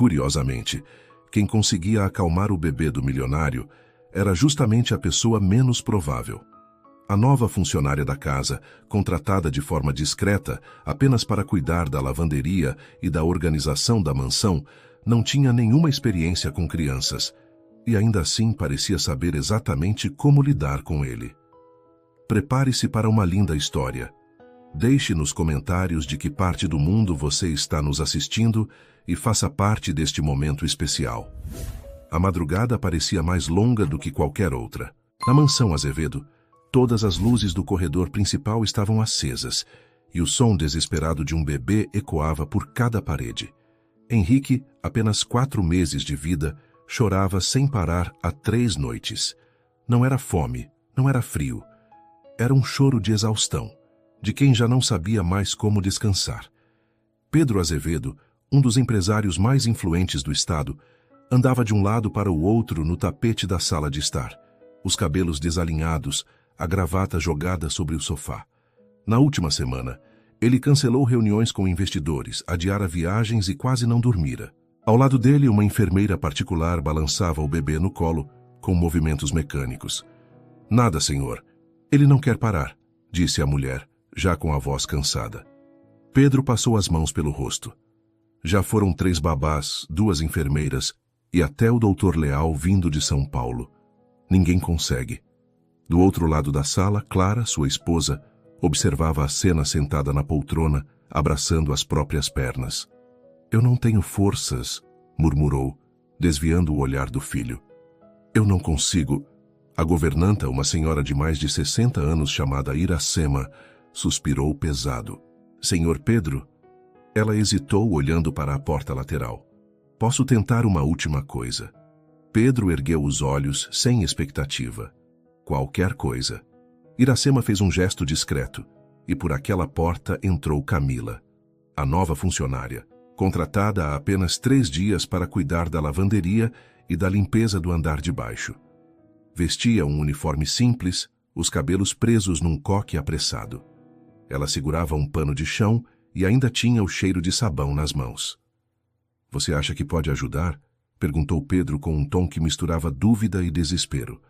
Curiosamente, quem conseguia acalmar o bebê do milionário era justamente a pessoa menos provável. A nova funcionária da casa, contratada de forma discreta apenas para cuidar da lavanderia e da organização da mansão, não tinha nenhuma experiência com crianças, e ainda assim parecia saber exatamente como lidar com ele. Prepare-se para uma linda história. Deixe nos comentários de que parte do mundo você está nos assistindo e faça parte deste momento especial. A madrugada parecia mais longa do que qualquer outra. Na mansão Azevedo, todas as luzes do corredor principal estavam acesas e o som desesperado de um bebê ecoava por cada parede. Henrique, apenas 4 meses de vida, chorava sem parar há 3 noites. Não era fome, não era frio. Era um choro de exaustão, de quem já não sabia mais como descansar. Pedro Azevedo, um dos empresários mais influentes do estado, andava de um lado para o outro no tapete da sala de estar, os cabelos desalinhados, a gravata jogada sobre o sofá. Na última semana, ele cancelou reuniões com investidores, adiara viagens e quase não dormira. Ao lado dele, uma enfermeira particular balançava o bebê no colo, com movimentos mecânicos. "Nada, senhor. Ele não quer parar", disse a mulher, já com a voz cansada. Pedro passou as mãos pelo rosto. Já foram 3 babás, 2 enfermeiras e até o doutor Leal vindo de São Paulo. Ninguém consegue. Do outro lado da sala, Clara, sua esposa, observava a cena sentada na poltrona, abraçando as próprias pernas. "Eu não tenho forças", murmurou, desviando o olhar do filho. "Eu não consigo." A governanta, uma senhora de mais de 60 anos chamada Iracema, suspirou pesado. "Senhor Pedro?" Ela hesitou olhando para a porta lateral. "Posso tentar uma última coisa." Pedro ergueu os olhos sem expectativa. Qualquer coisa. Iracema fez um gesto discreto, e por aquela porta entrou Camila, a nova funcionária, contratada há apenas 3 dias para cuidar da lavanderia e da limpeza do andar de baixo. Vestia um uniforme simples, os cabelos presos num coque apressado. Ela segurava um pano de chão e ainda tinha o cheiro de sabão nas mãos. "Você acha que pode ajudar?" perguntou Pedro com um tom que misturava dúvida e desespero.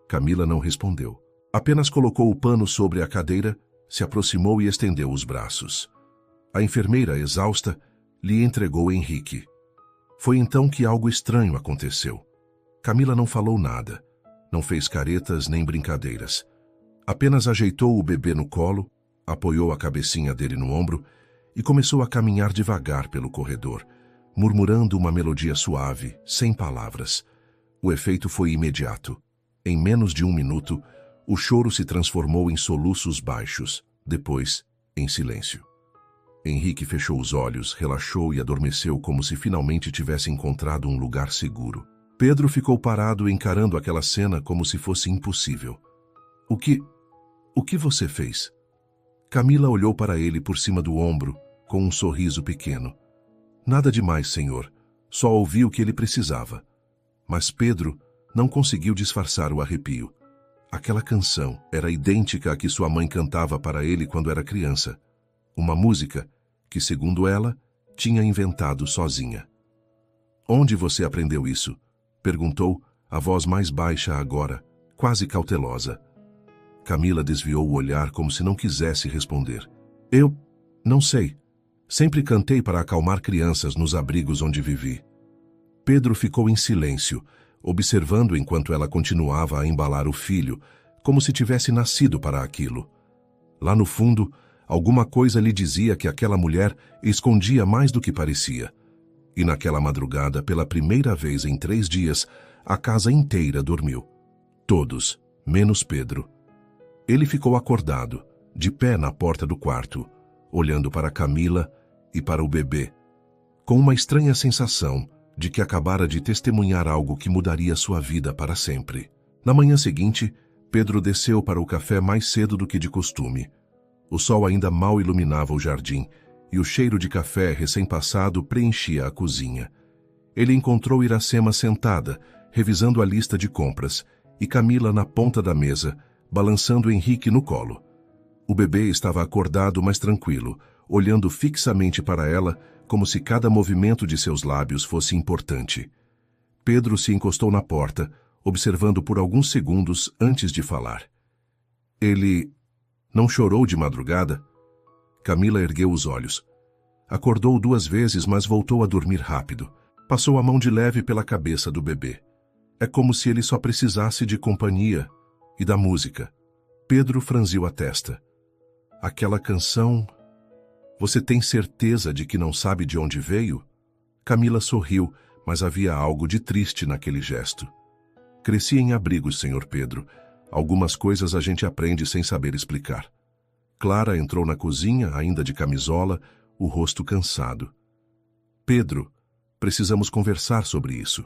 Camila não respondeu. Apenas colocou o pano sobre a cadeira, se aproximou e estendeu os braços. A enfermeira, exausta, lhe entregou Henrique. Foi então que algo estranho aconteceu. Camila não falou nada, não fez caretas nem brincadeiras. Apenas ajeitou o bebê no colo, apoiou a cabecinha dele no ombro e começou a caminhar devagar pelo corredor, murmurando uma melodia suave, sem palavras. O efeito foi imediato. Em menos de 1 minuto, o choro se transformou em soluços baixos, depois, em silêncio. Henrique fechou os olhos, relaxou e adormeceu como se finalmente tivesse encontrado um lugar seguro. Pedro ficou parado encarando aquela cena como se fosse impossível. O que você fez?" Camila olhou para ele por cima do ombro, com um sorriso pequeno. "Nada demais, senhor. Só ouvi o que ele precisava." Mas Pedro não conseguiu disfarçar o arrepio. Aquela canção era idêntica à que sua mãe cantava para ele quando era criança. Uma música que, segundo ela, tinha inventado sozinha. "Onde você aprendeu isso?" perguntou, a voz mais baixa agora, quase cautelosa. Camila desviou o olhar como se não quisesse responder. "Eu não sei. Sempre cantei para acalmar crianças nos abrigos onde vivi." Pedro ficou em silêncio, observando enquanto ela continuava a embalar o filho, como se tivesse nascido para aquilo. Lá no fundo, alguma coisa lhe dizia que aquela mulher escondia mais do que parecia. E naquela madrugada, pela primeira vez em 3 dias, a casa inteira dormiu. Todos, menos Pedro. Ele ficou acordado, de pé na porta do quarto, olhando para Camila e para o bebê, com uma estranha sensação de que acabara de testemunhar algo que mudaria sua vida para sempre. Na manhã seguinte, Pedro desceu para o café mais cedo do que de costume. O sol ainda mal iluminava o jardim, e o cheiro de café recém-passado preenchia a cozinha. Ele encontrou Iracema sentada, revisando a lista de compras, e Camila na ponta da mesa, balançando Henrique no colo. O bebê estava acordado, mas tranquilo, olhando fixamente para ela, como se cada movimento de seus lábios fosse importante. Pedro se encostou na porta, observando por alguns segundos antes de falar. Ele não chorou de madrugada? Camila ergueu os olhos. Acordou 2 vezes, mas voltou a dormir rápido. Passou a mão de leve pela cabeça do bebê. É como se ele só precisasse de companhia e da música. Pedro franziu a testa. Aquela canção... Você tem certeza de que não sabe de onde veio? Camila sorriu, mas havia algo de triste naquele gesto. Cresci em abrigos, Sr. Pedro. Algumas coisas a gente aprende sem saber explicar. Clara entrou na cozinha, ainda de camisola, o rosto cansado. Pedro, precisamos conversar sobre isso.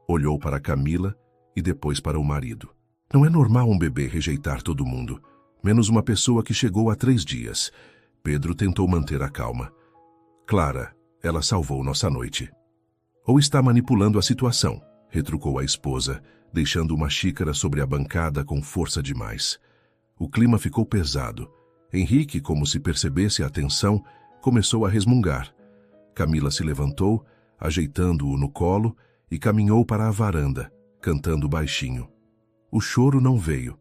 Olhou para Camila e depois para o marido. Não é normal um bebê rejeitar todo mundo, menos uma pessoa que chegou há 3 dias. Pedro tentou manter a calma. Clara, ela salvou nossa noite. Ou está manipulando a situação, retrucou a esposa, deixando uma xícara sobre a bancada com força demais. O clima ficou pesado. Henrique, como se percebesse a tensão, começou a resmungar. Camila se levantou, ajeitando-o no colo, e caminhou para a varanda, cantando baixinho. O choro não veio.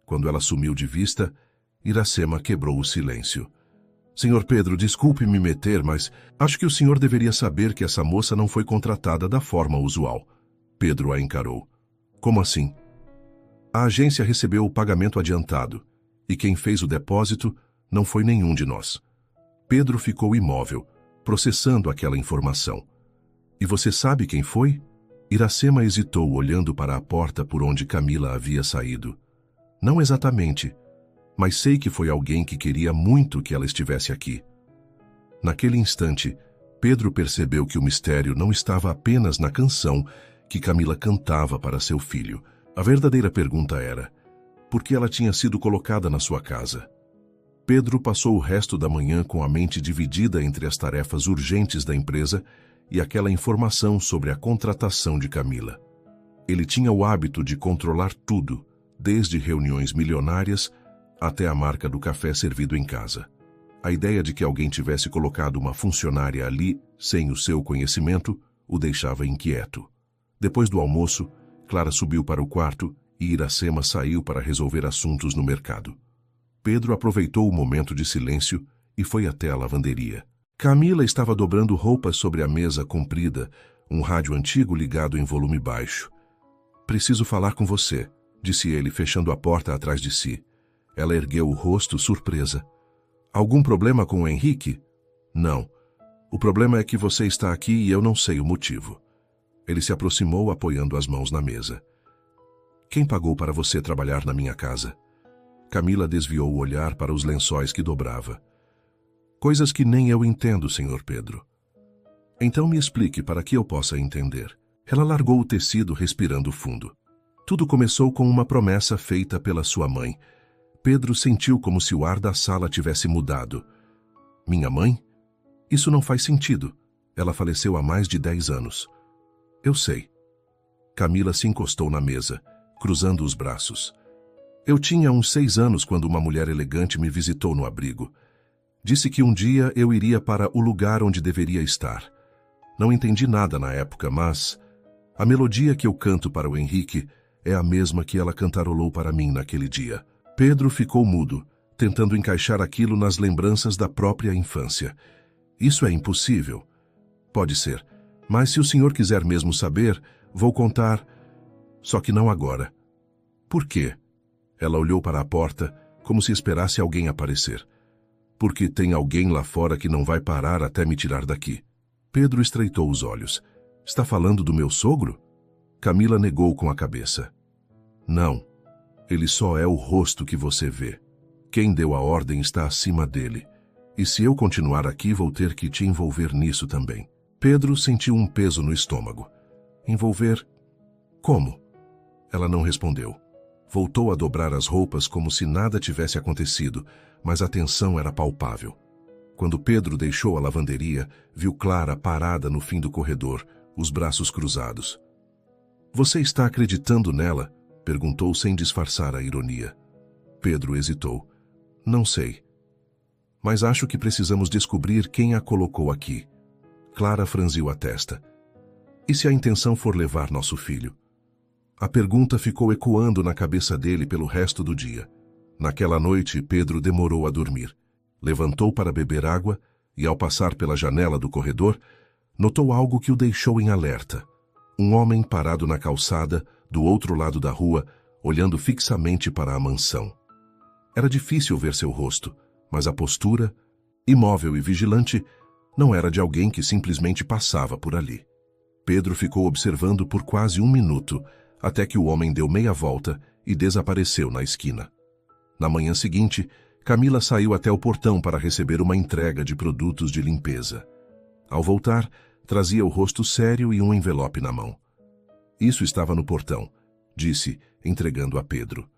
Quando ela sumiu de vista, Iracema quebrou o silêncio. Senhor Pedro, desculpe me meter, mas acho que o senhor deveria saber que essa moça não foi contratada da forma usual. Pedro a encarou. Como assim? A agência recebeu o pagamento adiantado, e quem fez o depósito não foi nenhum de nós. Pedro ficou imóvel, processando aquela informação. E você sabe quem foi? Iracema hesitou, olhando para a porta por onde Camila havia saído. Não exatamente, mas sei que foi alguém que queria muito que ela estivesse aqui. Naquele instante, Pedro percebeu que o mistério não estava apenas na canção que Camila cantava para seu filho. A verdadeira pergunta era: por que ela tinha sido colocada na sua casa? Pedro passou o resto da manhã com a mente dividida entre as tarefas urgentes da empresa e aquela informação sobre a contratação de Camila. Ele tinha o hábito de controlar tudo, desde reuniões milionárias até a marca do café servido em casa. A ideia de que alguém tivesse colocado uma funcionária ali, sem o seu conhecimento, o deixava inquieto. Depois do almoço, Clara subiu para o quarto e Iracema saiu para resolver assuntos no mercado. Pedro aproveitou o momento de silêncio e foi até a lavanderia. Camila estava dobrando roupas sobre a mesa comprida, um rádio antigo ligado em volume baixo. Preciso falar com você, disse ele, fechando a porta atrás de si. Ela ergueu o rosto, surpresa. Algum problema com o Henrique? Não. O problema é que você está aqui e eu não sei o motivo. Ele se aproximou, apoiando as mãos na mesa. Quem pagou para você trabalhar na minha casa? Camila desviou o olhar para os lençóis que dobrava. Coisas que nem eu entendo, Sr. Pedro. Então me explique para que eu possa entender. Ela largou o tecido, respirando fundo. Tudo começou com uma promessa feita pela sua mãe. Pedro sentiu como se o ar da sala tivesse mudado. Minha mãe? Isso não faz sentido. Ela faleceu há mais de 10 anos. Eu sei. Camila se encostou na mesa, cruzando os braços. Eu tinha uns 6 anos quando uma mulher elegante me visitou no abrigo. Disse que um dia eu iria para o lugar onde deveria estar. Não entendi nada na época, mas a melodia que eu canto para o Henrique é a mesma que ela cantarolou para mim naquele dia. Pedro ficou mudo, tentando encaixar aquilo nas lembranças da própria infância. Isso é impossível. Pode ser, mas se o senhor quiser mesmo saber, vou contar. Só que não agora. Por quê? Ela olhou para a porta, como se esperasse alguém aparecer. Porque tem alguém lá fora que não vai parar até me tirar daqui. Pedro estreitou os olhos. Está falando do meu sogro? Camila negou com a cabeça. Não. Ele só é o rosto que você vê. Quem deu a ordem está acima dele. E se eu continuar aqui, vou ter que te envolver nisso também. Pedro sentiu um peso no estômago. Envolver? Como? Ela não respondeu. Voltou a dobrar as roupas como se nada tivesse acontecido, mas a tensão era palpável. Quando Pedro deixou a lavanderia, viu Clara parada no fim do corredor, os braços cruzados. Você está acreditando nela? Perguntou sem disfarçar a ironia. Pedro hesitou. Não sei. Mas acho que precisamos descobrir quem a colocou aqui. Clara franziu a testa. E se a intenção for levar nosso filho? A pergunta ficou ecoando na cabeça dele pelo resto do dia. Naquela noite, Pedro demorou a dormir. Levantou para beber água e, ao passar pela janela do corredor, notou algo que o deixou em alerta. Um homem parado na calçada, do outro lado da rua, olhando fixamente para a mansão. Era difícil ver seu rosto, mas a postura, imóvel e vigilante, não era de alguém que simplesmente passava por ali. Pedro ficou observando por quase 1 minuto, até que o homem deu meia volta e desapareceu na esquina. Na manhã seguinte, Camila saiu até o portão para receber uma entrega de produtos de limpeza. Ao voltar, trazia o rosto sério e um envelope na mão. Isso estava no portão, disse, entregando a Pedro.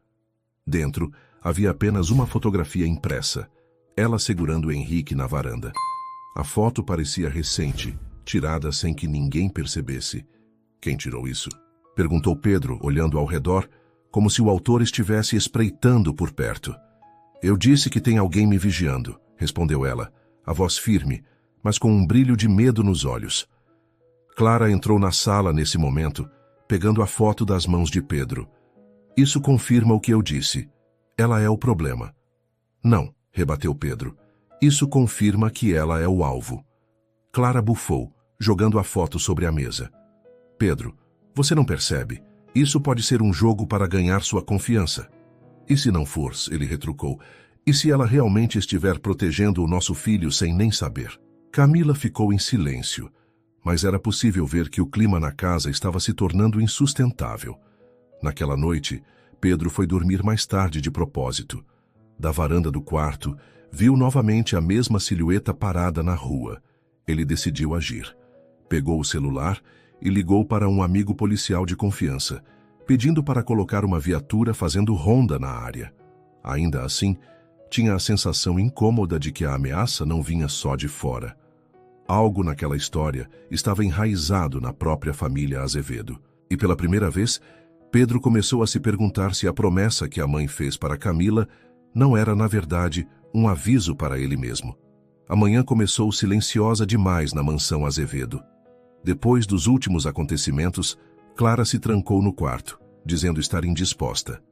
Dentro, havia apenas uma fotografia impressa, ela segurando Henrique na varanda. A foto parecia recente, tirada sem que ninguém percebesse. Quem tirou isso? Perguntou Pedro, olhando ao redor, como se o autor estivesse espreitando por perto. Eu disse que tem alguém me vigiando, respondeu ela, a voz firme, mas com um brilho de medo nos olhos. Clara entrou na sala nesse momento, pegando a foto das mãos de Pedro. Isso confirma o que eu disse. Ela é o problema. Não, rebateu Pedro. Isso confirma que ela é o alvo. Clara bufou, jogando a foto sobre a mesa. Pedro, você não percebe? Isso pode ser um jogo para ganhar sua confiança. E se não for, ele retrucou, e se ela realmente estiver protegendo o nosso filho sem nem saber? Camila ficou em silêncio, mas era possível ver que o clima na casa estava se tornando insustentável. Naquela noite, Pedro foi dormir mais tarde de propósito. Da varanda do quarto, viu novamente a mesma silhueta parada na rua. Ele decidiu agir. Pegou o celular e ligou para um amigo policial de confiança, pedindo para colocar uma viatura fazendo ronda na área. Ainda assim, tinha a sensação incômoda de que a ameaça não vinha só de fora. Algo naquela história estava enraizado na própria família Azevedo. E pela primeira vez, Pedro começou a se perguntar se a promessa que a mãe fez para Camila não era, na verdade, um aviso para ele mesmo. A manhã começou silenciosa demais na mansão Azevedo. Depois dos últimos acontecimentos, Clara se trancou no quarto, dizendo estar indisposta.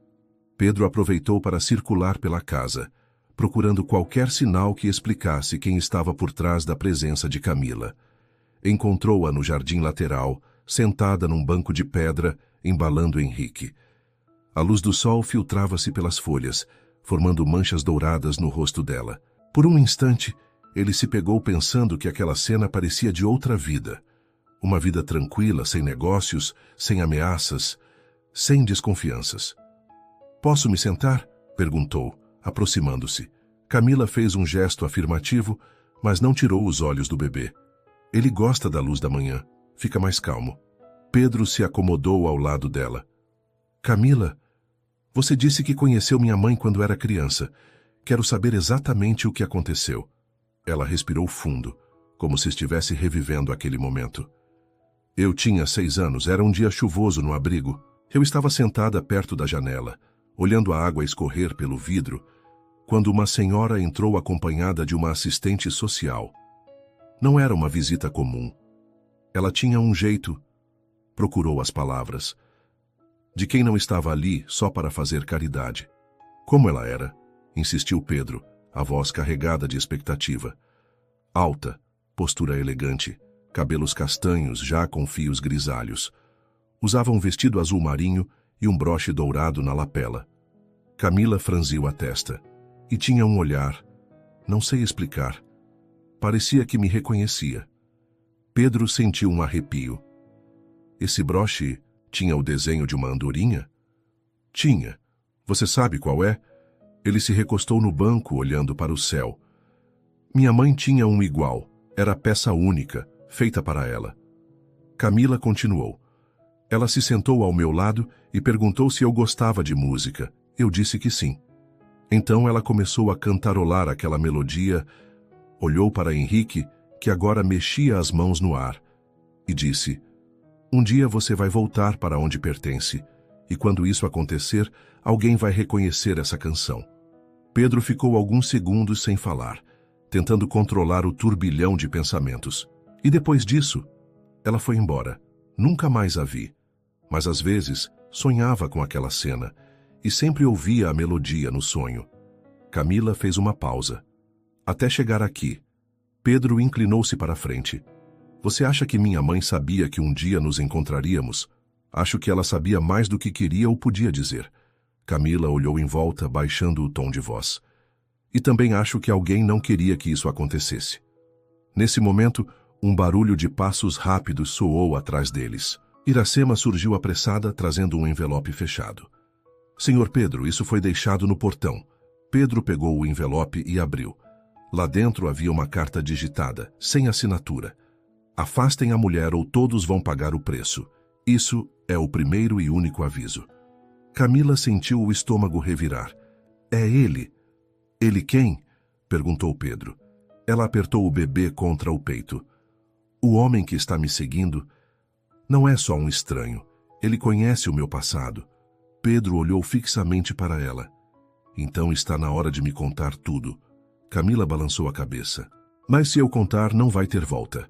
Pedro aproveitou para circular pela casa, procurando qualquer sinal que explicasse quem estava por trás da presença de Camila. Encontrou-a no jardim lateral, sentada num banco de pedra, embalando Henrique. A luz do sol filtrava-se pelas folhas, formando manchas douradas no rosto dela. Por um instante, ele se pegou pensando que aquela cena parecia de outra vida. Uma vida tranquila, sem negócios, sem ameaças, sem desconfianças. "Posso me sentar?" perguntou, aproximando-se. Camila fez um gesto afirmativo, mas não tirou os olhos do bebê. Ele gosta da luz da manhã, fica mais calmo. Pedro se acomodou ao lado dela. "Camila, você disse que conheceu minha mãe quando era criança. Quero saber exatamente o que aconteceu." Ela respirou fundo, como se estivesse revivendo aquele momento. "Eu tinha 6 anos, era um dia chuvoso no abrigo. Eu estava sentada perto da janela, olhando a água escorrer pelo vidro, quando uma senhora entrou acompanhada de uma assistente social. Não era uma visita comum. Ela tinha um jeito, procurou as palavras, de quem não estava ali só para fazer caridade. Como ela era? Insistiu Pedro, a voz carregada de expectativa. Alta, postura elegante, cabelos castanhos já com fios grisalhos. Usava um vestido azul marinho e um broche dourado na lapela. Camila franziu a testa. E tinha um olhar, não sei explicar. Parecia que me reconhecia. Pedro sentiu um arrepio. Esse broche tinha o desenho de uma andorinha? Tinha. Você sabe qual é? Ele se recostou no banco, olhando para o céu. Minha mãe tinha um igual. Era peça única, feita para ela. Camila continuou. Ela se sentou ao meu lado e perguntou se eu gostava de música. Eu disse que sim. Então ela começou a cantarolar aquela melodia, olhou para Henrique, que agora mexia as mãos no ar, e disse: "Um dia você vai voltar para onde pertence, e quando isso acontecer, alguém vai reconhecer essa canção." Pedro ficou alguns segundos sem falar, tentando controlar o turbilhão de pensamentos. E depois disso, ela foi embora. Nunca mais a vi. Mas às vezes sonhava com aquela cena e sempre ouvia a melodia no sonho. Camila fez uma pausa. Até chegar aqui, Pedro inclinou-se para a frente. Você acha que minha mãe sabia que um dia nos encontraríamos? Acho que ela sabia mais do que queria ou podia dizer. Camila olhou em volta, baixando o tom de voz. E também acho que alguém não queria que isso acontecesse. Nesse momento, um barulho de passos rápidos soou atrás deles. Iracema surgiu apressada, trazendo um envelope fechado. Senhor Pedro, isso foi deixado no portão. Pedro pegou o envelope e abriu. Lá dentro havia uma carta digitada, sem assinatura. Afastem a mulher ou todos vão pagar o preço. Isso é o primeiro e único aviso. Camila sentiu o estômago revirar. É ele. Ele quem? Perguntou Pedro. Ela apertou o bebê contra o peito. O homem que está me seguindo não é só um estranho. Ele conhece o meu passado. Pedro olhou fixamente para ela. Então está na hora de me contar tudo. Camila balançou a cabeça. Mas se eu contar, não vai ter volta.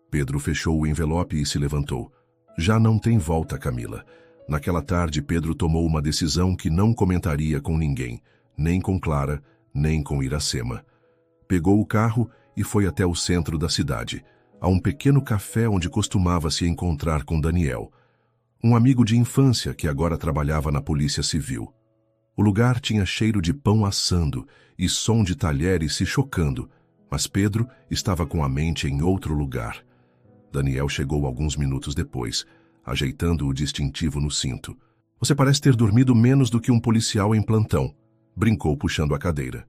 Pedro fechou o envelope e se levantou. Já não tem volta, Camila. Naquela tarde, Pedro tomou uma decisão que não comentaria com ninguém, nem com Clara, nem com Iracema. Pegou o carro e foi até o centro da cidade, a um pequeno café onde costumava se encontrar com Daniel, um amigo de infância que agora trabalhava na Polícia Civil. O lugar tinha cheiro de pão assando e som de talheres se chocando, mas Pedro estava com a mente em outro lugar. Daniel chegou alguns minutos depois, ajeitando o distintivo no cinto. Você parece ter dormido menos do que um policial em plantão, brincou puxando a cadeira.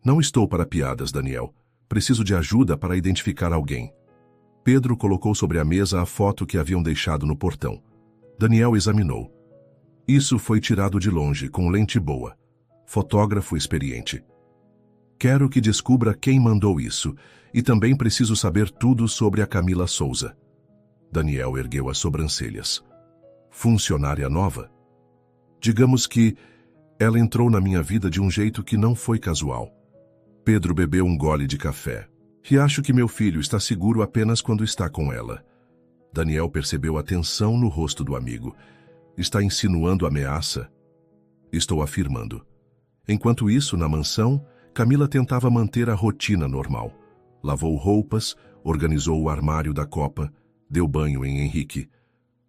Não estou para piadas, Daniel. Preciso de ajuda para identificar alguém. Pedro colocou sobre a mesa a foto que haviam deixado no portão. Daniel examinou. Isso foi tirado de longe, com lente boa. Fotógrafo experiente. Quero que descubra quem mandou isso, e também preciso saber tudo sobre a Camila Souza. Daniel ergueu as sobrancelhas. Funcionária nova? Digamos que ela entrou na minha vida de um jeito que não foi casual. Pedro bebeu um gole de café. E acho que meu filho está seguro apenas quando está com ela. Daniel percebeu a tensão no rosto do amigo. Está insinuando ameaça? Estou afirmando. Enquanto isso, na mansão, Camila tentava manter a rotina normal. Lavou roupas, organizou o armário da copa, deu banho em Henrique.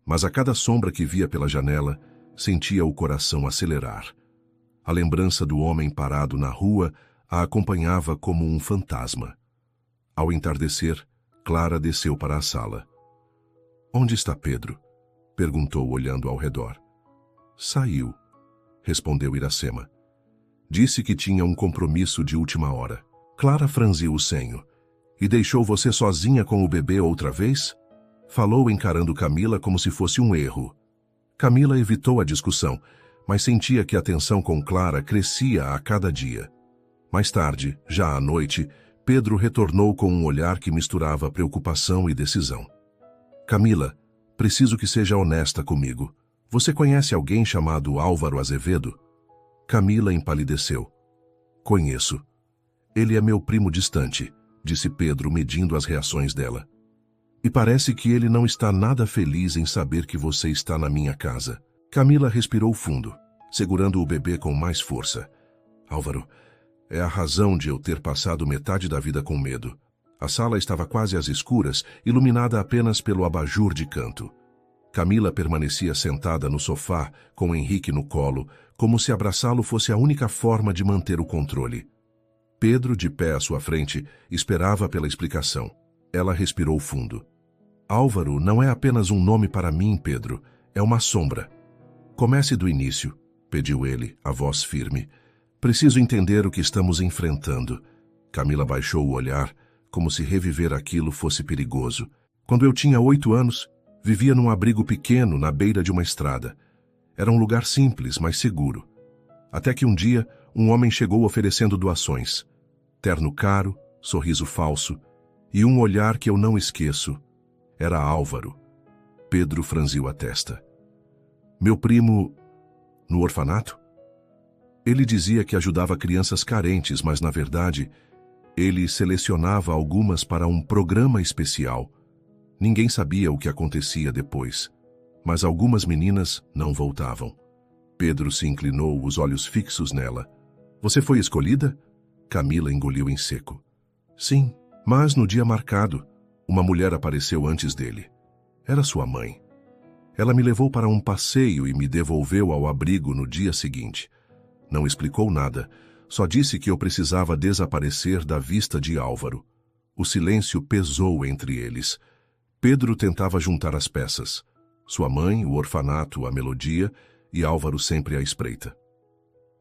Mas a cada sombra que via pela janela, sentia o coração acelerar. A lembrança do homem parado na rua a acompanhava como um fantasma. Ao entardecer, Clara desceu para a sala. Onde está Pedro? Perguntou olhando ao redor. Saiu, respondeu Iracema. Disse que tinha um compromisso de última hora. Clara franziu o senho. E deixou você sozinha com o bebê outra vez? Falou encarando Camila como se fosse um erro. Camila evitou a discussão, mas sentia que a tensão com Clara crescia a cada dia. Mais tarde, já à noite, Pedro retornou com um olhar que misturava preocupação e decisão. Camila, preciso que seja honesta comigo. Você conhece alguém chamado Álvaro Azevedo? Camila empalideceu. Conheço. Ele é meu primo distante, disse Pedro, medindo as reações dela. E parece que ele não está nada feliz em saber que você está na minha casa. Camila respirou fundo, segurando o bebê com mais força. Álvaro, é a razão de eu ter passado metade da vida com medo. A sala estava quase às escuras, iluminada apenas pelo abajur de canto. Camila permanecia sentada no sofá, com Henrique no colo, como se abraçá-lo fosse a única forma de manter o controle. Pedro, de pé à sua frente, esperava pela explicação. Ela respirou fundo. Álvaro não é apenas um nome para mim, Pedro. É uma sombra. Comece do início, pediu ele, a voz firme. Preciso entender o que estamos enfrentando. Camila baixou o olhar, como se reviver aquilo fosse perigoso. Quando eu tinha 8 anos, vivia num abrigo pequeno na beira de uma estrada. Era um lugar simples, mas seguro. Até que um dia, um homem chegou oferecendo doações. Terno caro, sorriso falso, e um olhar que eu não esqueço. Era Álvaro. Pedro franziu a testa. Meu primo... no orfanato? Ele dizia que ajudava crianças carentes, mas, na verdade, ele selecionava algumas para um programa especial. Ninguém sabia o que acontecia depois, mas algumas meninas não voltavam. Pedro se inclinou, os olhos fixos nela. Você foi escolhida? Camila engoliu em seco. Sim, mas no dia marcado, uma mulher apareceu antes dele. Era sua mãe. Ela me levou para um passeio e me devolveu ao abrigo no dia seguinte. Não explicou nada, só disse que eu precisava desaparecer da vista de Álvaro. O silêncio pesou entre eles. Pedro tentava juntar as peças. Sua mãe, o orfanato, a melodia e Álvaro sempre à espreita.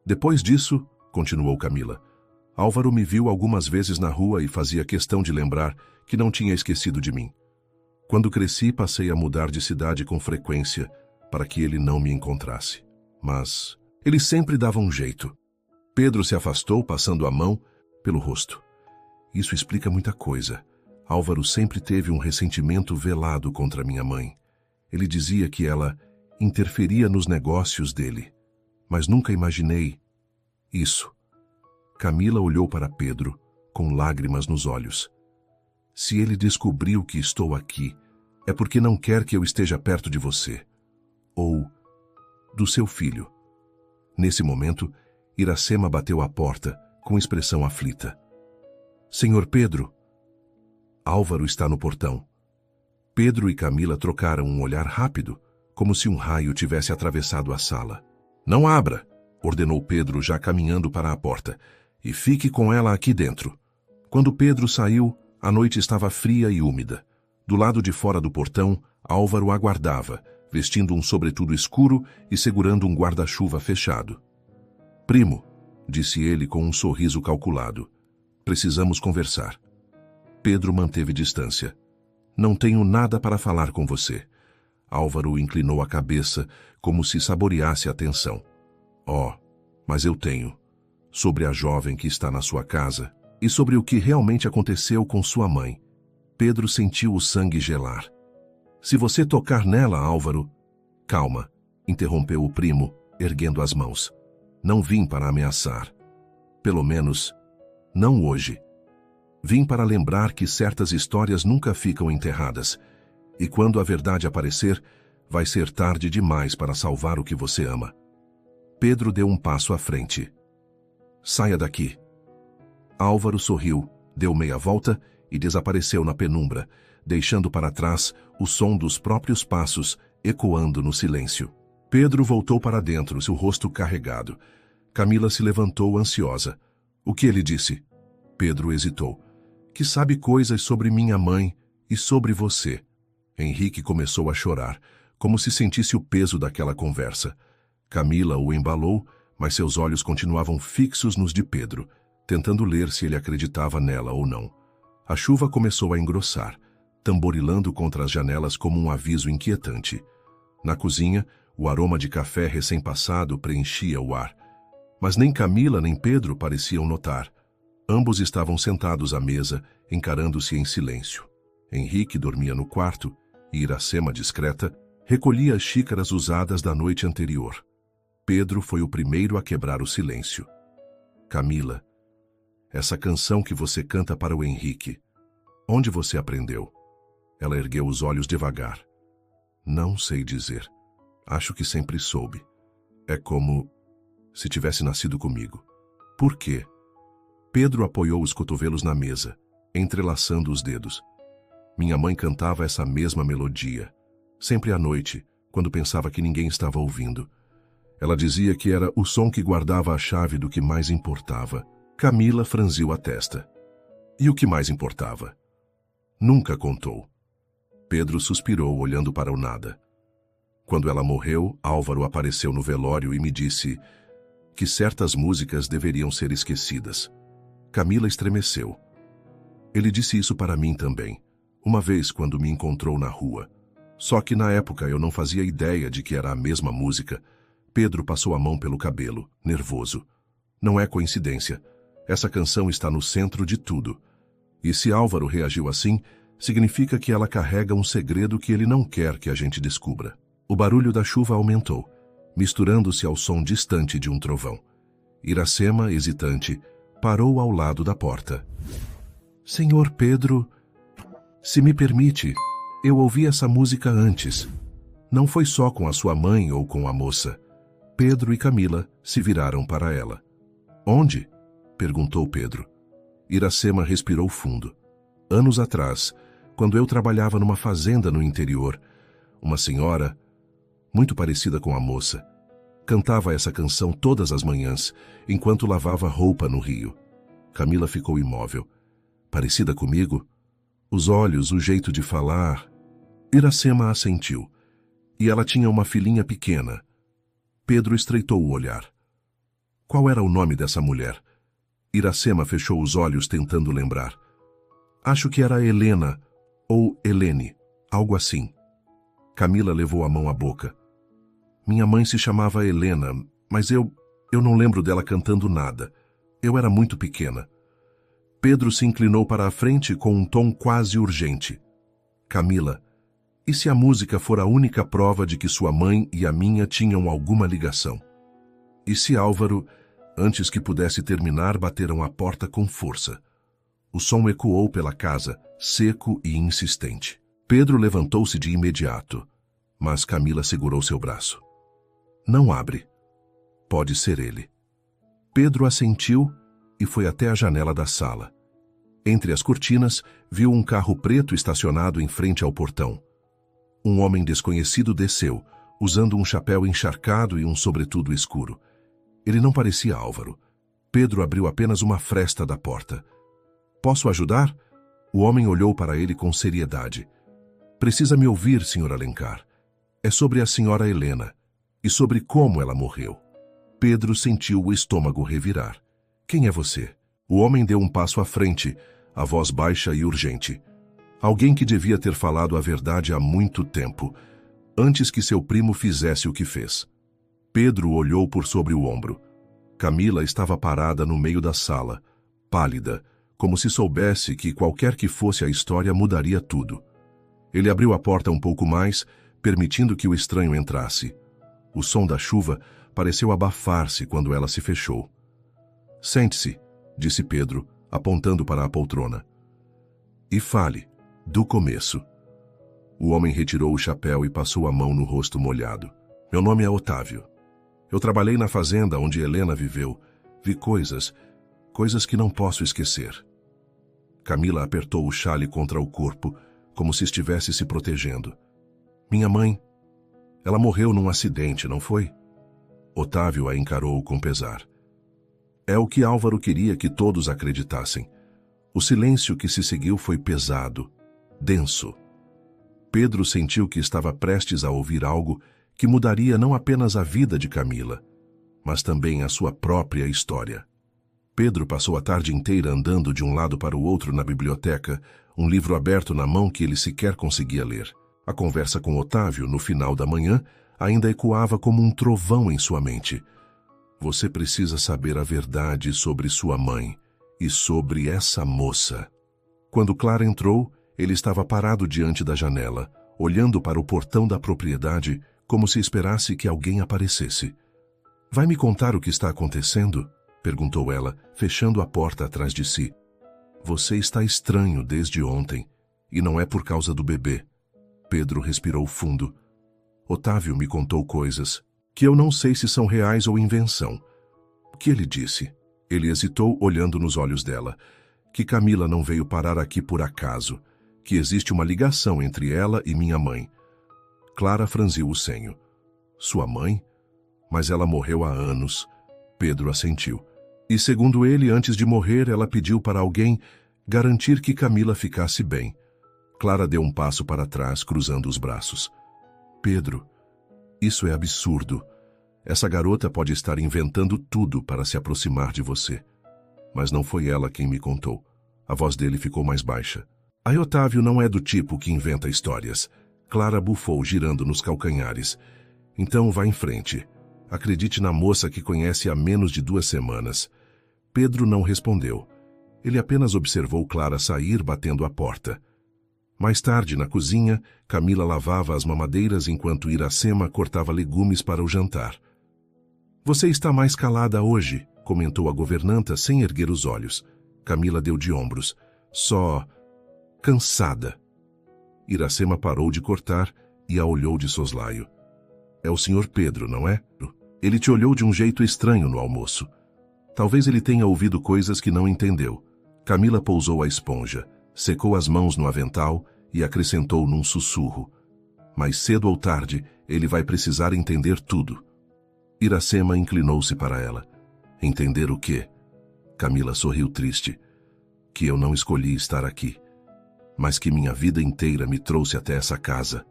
Depois disso, continuou Camila, Álvaro me viu algumas vezes na rua e fazia questão de lembrar que não tinha esquecido de mim. Quando cresci, passei a mudar de cidade com frequência para que ele não me encontrasse. Mas ele sempre dava um jeito. Pedro se afastou, passando a mão pelo rosto. Isso explica muita coisa. Álvaro sempre teve um ressentimento velado contra minha mãe. Ele dizia que ela interferia nos negócios dele, mas nunca imaginei isso. Camila olhou para Pedro, com lágrimas nos olhos. Se ele descobriu que estou aqui, é porque não quer que eu esteja perto de você. Ou do seu filho. Nesse momento, Iracema bateu à porta, com expressão aflita. Senhor Pedro. Álvaro está no portão. Pedro e Camila trocaram um olhar rápido, como se um raio tivesse atravessado a sala. Não abra, ordenou Pedro já caminhando para a porta, e fique com ela aqui dentro. Quando Pedro saiu, a noite estava fria e úmida. Do lado de fora do portão, Álvaro aguardava, vestindo um sobretudo escuro e segurando um guarda-chuva fechado. Primo, disse ele com um sorriso calculado, precisamos conversar. Pedro manteve distância. Não tenho nada para falar com você. Álvaro inclinou a cabeça, como se saboreasse a tensão. Oh, mas eu tenho. Sobre a jovem que está na sua casa e sobre o que realmente aconteceu com sua mãe. Pedro sentiu o sangue gelar. Se você tocar nela, Álvaro... Calma, interrompeu o primo, erguendo as mãos. Não vim para ameaçar. Pelo menos, não hoje. Vim para lembrar que certas histórias nunca ficam enterradas, e quando a verdade aparecer, vai ser tarde demais para salvar o que você ama. Pedro deu um passo à frente. Saia daqui. Álvaro sorriu, deu meia volta e desapareceu na penumbra, deixando para trás o som dos próprios passos ecoando no silêncio. Pedro voltou para dentro, seu rosto carregado. Camila se levantou ansiosa. O que ele disse? Pedro hesitou. Que sabe coisas sobre minha mãe e sobre você. Henrique começou a chorar, como se sentisse o peso daquela conversa. Camila o embalou, mas seus olhos continuavam fixos nos de Pedro, tentando ler se ele acreditava nela ou não. A chuva começou a engrossar, tamborilando contra as janelas como um aviso inquietante. Na cozinha, o aroma de café recém-passado preenchia o ar. Mas nem Camila nem Pedro pareciam notar. Ambos estavam sentados à mesa, encarando-se em silêncio. Henrique dormia no quarto e Iracema, discreta, recolhia as xícaras usadas da noite anterior. Pedro foi o primeiro a quebrar o silêncio. Camila, essa canção que você canta para o Henrique, onde você aprendeu? Ela ergueu os olhos devagar. Não sei dizer. Acho que sempre soube. É como se tivesse nascido comigo. Por quê? Pedro apoiou os cotovelos na mesa, entrelaçando os dedos. Minha mãe cantava essa mesma melodia, sempre à noite, quando pensava que ninguém estava ouvindo. Ela dizia que era o som que guardava a chave do que mais importava. Camila franziu a testa. E o que mais importava? Nunca contou. Pedro suspirou, olhando para o nada. Quando ela morreu, Álvaro apareceu no velório e me disse que certas músicas deveriam ser esquecidas. Camila estremeceu. Ele disse isso para mim também, uma vez quando me encontrou na rua. Só que na época eu não fazia ideia de que era a mesma música. Pedro passou a mão pelo cabelo, nervoso. Não é coincidência. Essa canção está no centro de tudo. E se Álvaro reagiu assim, significa que ela carrega um segredo que ele não quer que a gente descubra. O barulho da chuva aumentou, misturando-se ao som distante de um trovão. Iracema, hesitante, parou ao lado da porta. Senhor Pedro, se me permite, Eu ouvi essa música antes. Não foi só com a sua mãe ou com a moça. Pedro e Camila se viraram para ela. Onde? Perguntou Pedro. Iracema respirou fundo. Anos atrás, quando eu trabalhava numa fazenda no interior, uma senhora, muito parecida com a moça, cantava essa canção todas as manhãs, enquanto lavava roupa no rio. Camila ficou imóvel. Parecida comigo? Os olhos, o jeito de falar. Iracema assentiu. E ela tinha uma filhinha pequena. Pedro estreitou o olhar. Qual era o nome dessa mulher? Iracema fechou os olhos tentando lembrar. Acho que era Helena, ou Helene, algo assim. Camila levou a mão à boca. Minha mãe se chamava Helena, mas eu não lembro dela cantando nada. Eu era muito pequena. Pedro se inclinou para a frente com um tom quase urgente. Camila, e se a música for a única prova de que sua mãe e a minha tinham alguma ligação? E se Álvaro, antes que pudesse terminar, bateram a porta com força? O som ecoou pela casa, seco e insistente. Pedro levantou-se de imediato, mas Camila segurou seu braço. Não abre. Pode ser ele. Pedro assentiu e foi até a janela da sala. Entre as cortinas, viu um carro preto estacionado em frente ao portão. Um homem desconhecido desceu, usando um chapéu encharcado e um sobretudo escuro. Ele não parecia Álvaro. Pedro abriu apenas uma fresta da porta. Posso ajudar? O homem olhou para ele com seriedade. Precisa me ouvir, Sr. Alencar. É sobre a senhora Helena e sobre como ela morreu. Pedro sentiu o estômago revirar. Quem é você? O homem deu um passo à frente, a voz baixa e urgente. Alguém que devia ter falado a verdade há muito tempo, antes que seu primo fizesse o que fez. Pedro olhou por sobre o ombro. Camila estava parada no meio da sala, pálida, como se soubesse que qualquer que fosse a história mudaria tudo. Ele abriu a porta um pouco mais, permitindo que o estranho entrasse. O som da chuva pareceu abafar-se quando ela se fechou. Sente-se, disse Pedro, apontando para a poltrona. E fale, do começo. O homem retirou o chapéu e passou a mão no rosto molhado. Meu nome é Otávio. Eu trabalhei na fazenda onde Helena viveu. Vi coisas que não posso esquecer. Camila apertou o xale contra o corpo, como se estivesse se protegendo. Minha mãe, ela morreu num acidente, não foi? Otávio a encarou com pesar. É o que Álvaro queria que todos acreditassem. O silêncio que se seguiu foi pesado, denso. Pedro sentiu que estava prestes a ouvir algo que mudaria não apenas a vida de Camila, mas também a sua própria história. Pedro passou a tarde inteira andando de um lado para o outro na biblioteca, um livro aberto na mão que ele sequer conseguia ler. A conversa com Otávio, no final da manhã, ainda ecoava como um trovão em sua mente. Você precisa saber a verdade sobre sua mãe e sobre essa moça. Quando Clara entrou, ele estava parado diante da janela, olhando para o portão da propriedade, como se esperasse que alguém aparecesse. Vai me contar o que está acontecendo? Perguntou ela, fechando a porta atrás de si. Você está estranho desde ontem, e não é por causa do bebê. Pedro respirou fundo. Otávio me contou coisas que eu não sei se são reais ou invenção. O que ele disse? Ele hesitou, olhando nos olhos dela. Que Camila não veio parar aqui por acaso, que existe uma ligação entre ela e minha mãe. Clara franziu o senho. Sua mãe? Mas ela morreu há anos. Pedro assentiu. E segundo ele, antes de morrer, ela pediu para alguém garantir que Camila ficasse bem. Clara deu um passo para trás, cruzando os braços. Pedro, isso é absurdo. Essa garota pode estar inventando tudo para se aproximar de você. Mas não foi ela quem me contou. A voz dele ficou mais baixa. A Otávio não é do tipo que inventa histórias. Clara bufou, girando nos calcanhares. Então vá em frente. Acredite na moça que conhece há menos de 2 semanas. Pedro não respondeu. Ele apenas observou Clara sair, batendo a porta. Mais tarde, na cozinha, Camila lavava as mamadeiras enquanto Iracema cortava legumes para o jantar. Você está mais calada hoje, comentou a governanta sem erguer os olhos. Camila deu de ombros. Só cansada. Iracema parou de cortar e a olhou de soslaio. É o Sr. Pedro, não é? Ele te olhou de um jeito estranho no almoço. Talvez ele tenha ouvido coisas que não entendeu. Camila pousou a esponja, secou as mãos no avental e acrescentou num sussurro. Mais cedo ou tarde, ele vai precisar entender tudo. Iracema inclinou-se para ela. Entender o quê? Camila sorriu triste. Que eu não escolhi estar aqui, mas que minha vida inteira me trouxe até essa casa.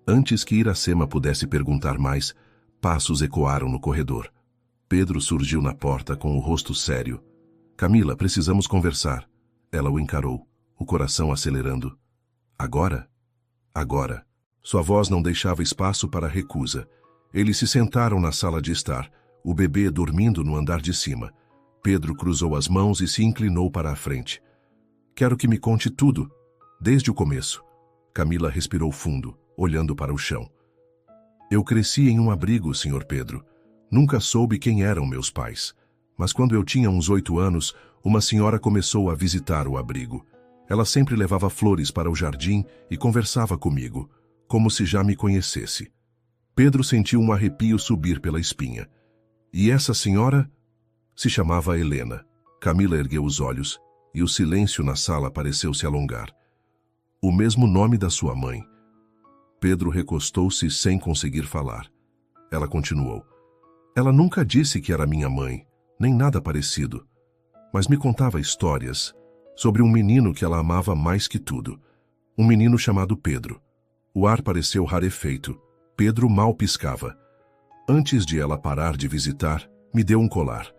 Antes que Iracema pudesse perguntar mais, passos ecoaram no corredor. Pedro surgiu na porta com o rosto sério. Camila, precisamos conversar. Ela o encarou, o coração acelerando. Agora? Agora. Sua voz não deixava espaço para recusa. Eles se sentaram na sala de estar, o bebê dormindo no andar de cima. Pedro cruzou as mãos e se inclinou para a frente. Quero que me conte tudo, desde o começo. Camila respirou fundo, olhando para o chão. Eu cresci em um abrigo, Sr. Pedro. Nunca soube quem eram meus pais. Mas quando eu tinha uns 8 anos, uma senhora começou a visitar o abrigo. Ela sempre levava flores para o jardim e conversava comigo, como se já me conhecesse. Pedro sentiu um arrepio subir pela espinha. E essa senhora se chamava Helena. Camila ergueu os olhos e o silêncio na sala pareceu se alongar. O mesmo nome da sua mãe. Pedro recostou-se sem conseguir falar. Ela continuou. Ela nunca disse que era minha mãe, nem nada parecido, mas me contava histórias sobre um menino que ela amava mais que tudo. Um menino chamado Pedro. O ar pareceu rarefeito. Pedro mal piscava. Antes de ela parar de visitar, me deu um colar.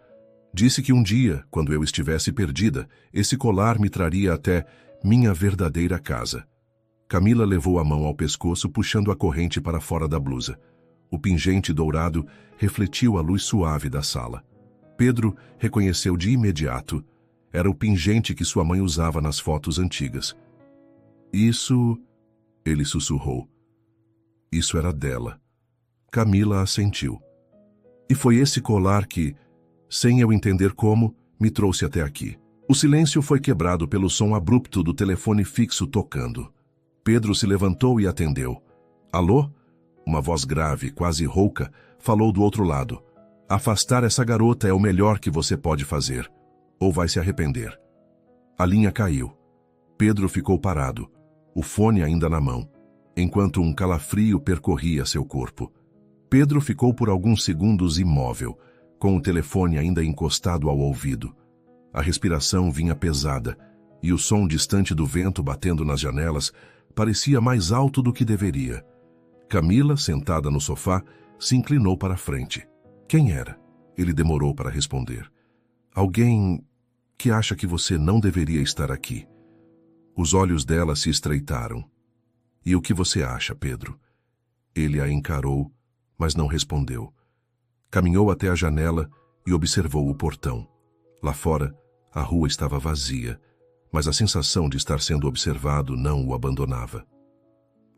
Disse que um dia, quando eu estivesse perdida, esse colar me traria até minha verdadeira casa. Camila levou a mão ao pescoço, puxando a corrente para fora da blusa. O pingente dourado refletiu a luz suave da sala. Pedro reconheceu de imediato. Era o pingente que sua mãe usava nas fotos antigas. Isso... ele sussurrou. Isso era dela. Camila assentiu. E foi esse colar que, sem eu entender como, me trouxe até aqui. O silêncio foi quebrado pelo som abrupto do telefone fixo tocando. Pedro se levantou e atendeu. Alô? Uma voz grave, quase rouca, falou do outro lado. Afastar essa garota é o melhor que você pode fazer, ou vai se arrepender. A linha caiu. Pedro ficou parado, o fone ainda na mão, enquanto um calafrio percorria seu corpo. Pedro ficou por alguns segundos imóvel, com o telefone ainda encostado ao ouvido. A respiração vinha pesada, e o som distante do vento batendo nas janelas parecia mais alto do que deveria. Camila, sentada no sofá, se inclinou para a frente. Quem era? Ele demorou para responder. Alguém que acha que você não deveria estar aqui. Os olhos dela se estreitaram. E o que você acha, Pedro? Ele a encarou, mas não respondeu. Caminhou até a janela e observou o portão. Lá fora, a rua estava vazia, mas a sensação de estar sendo observado não o abandonava.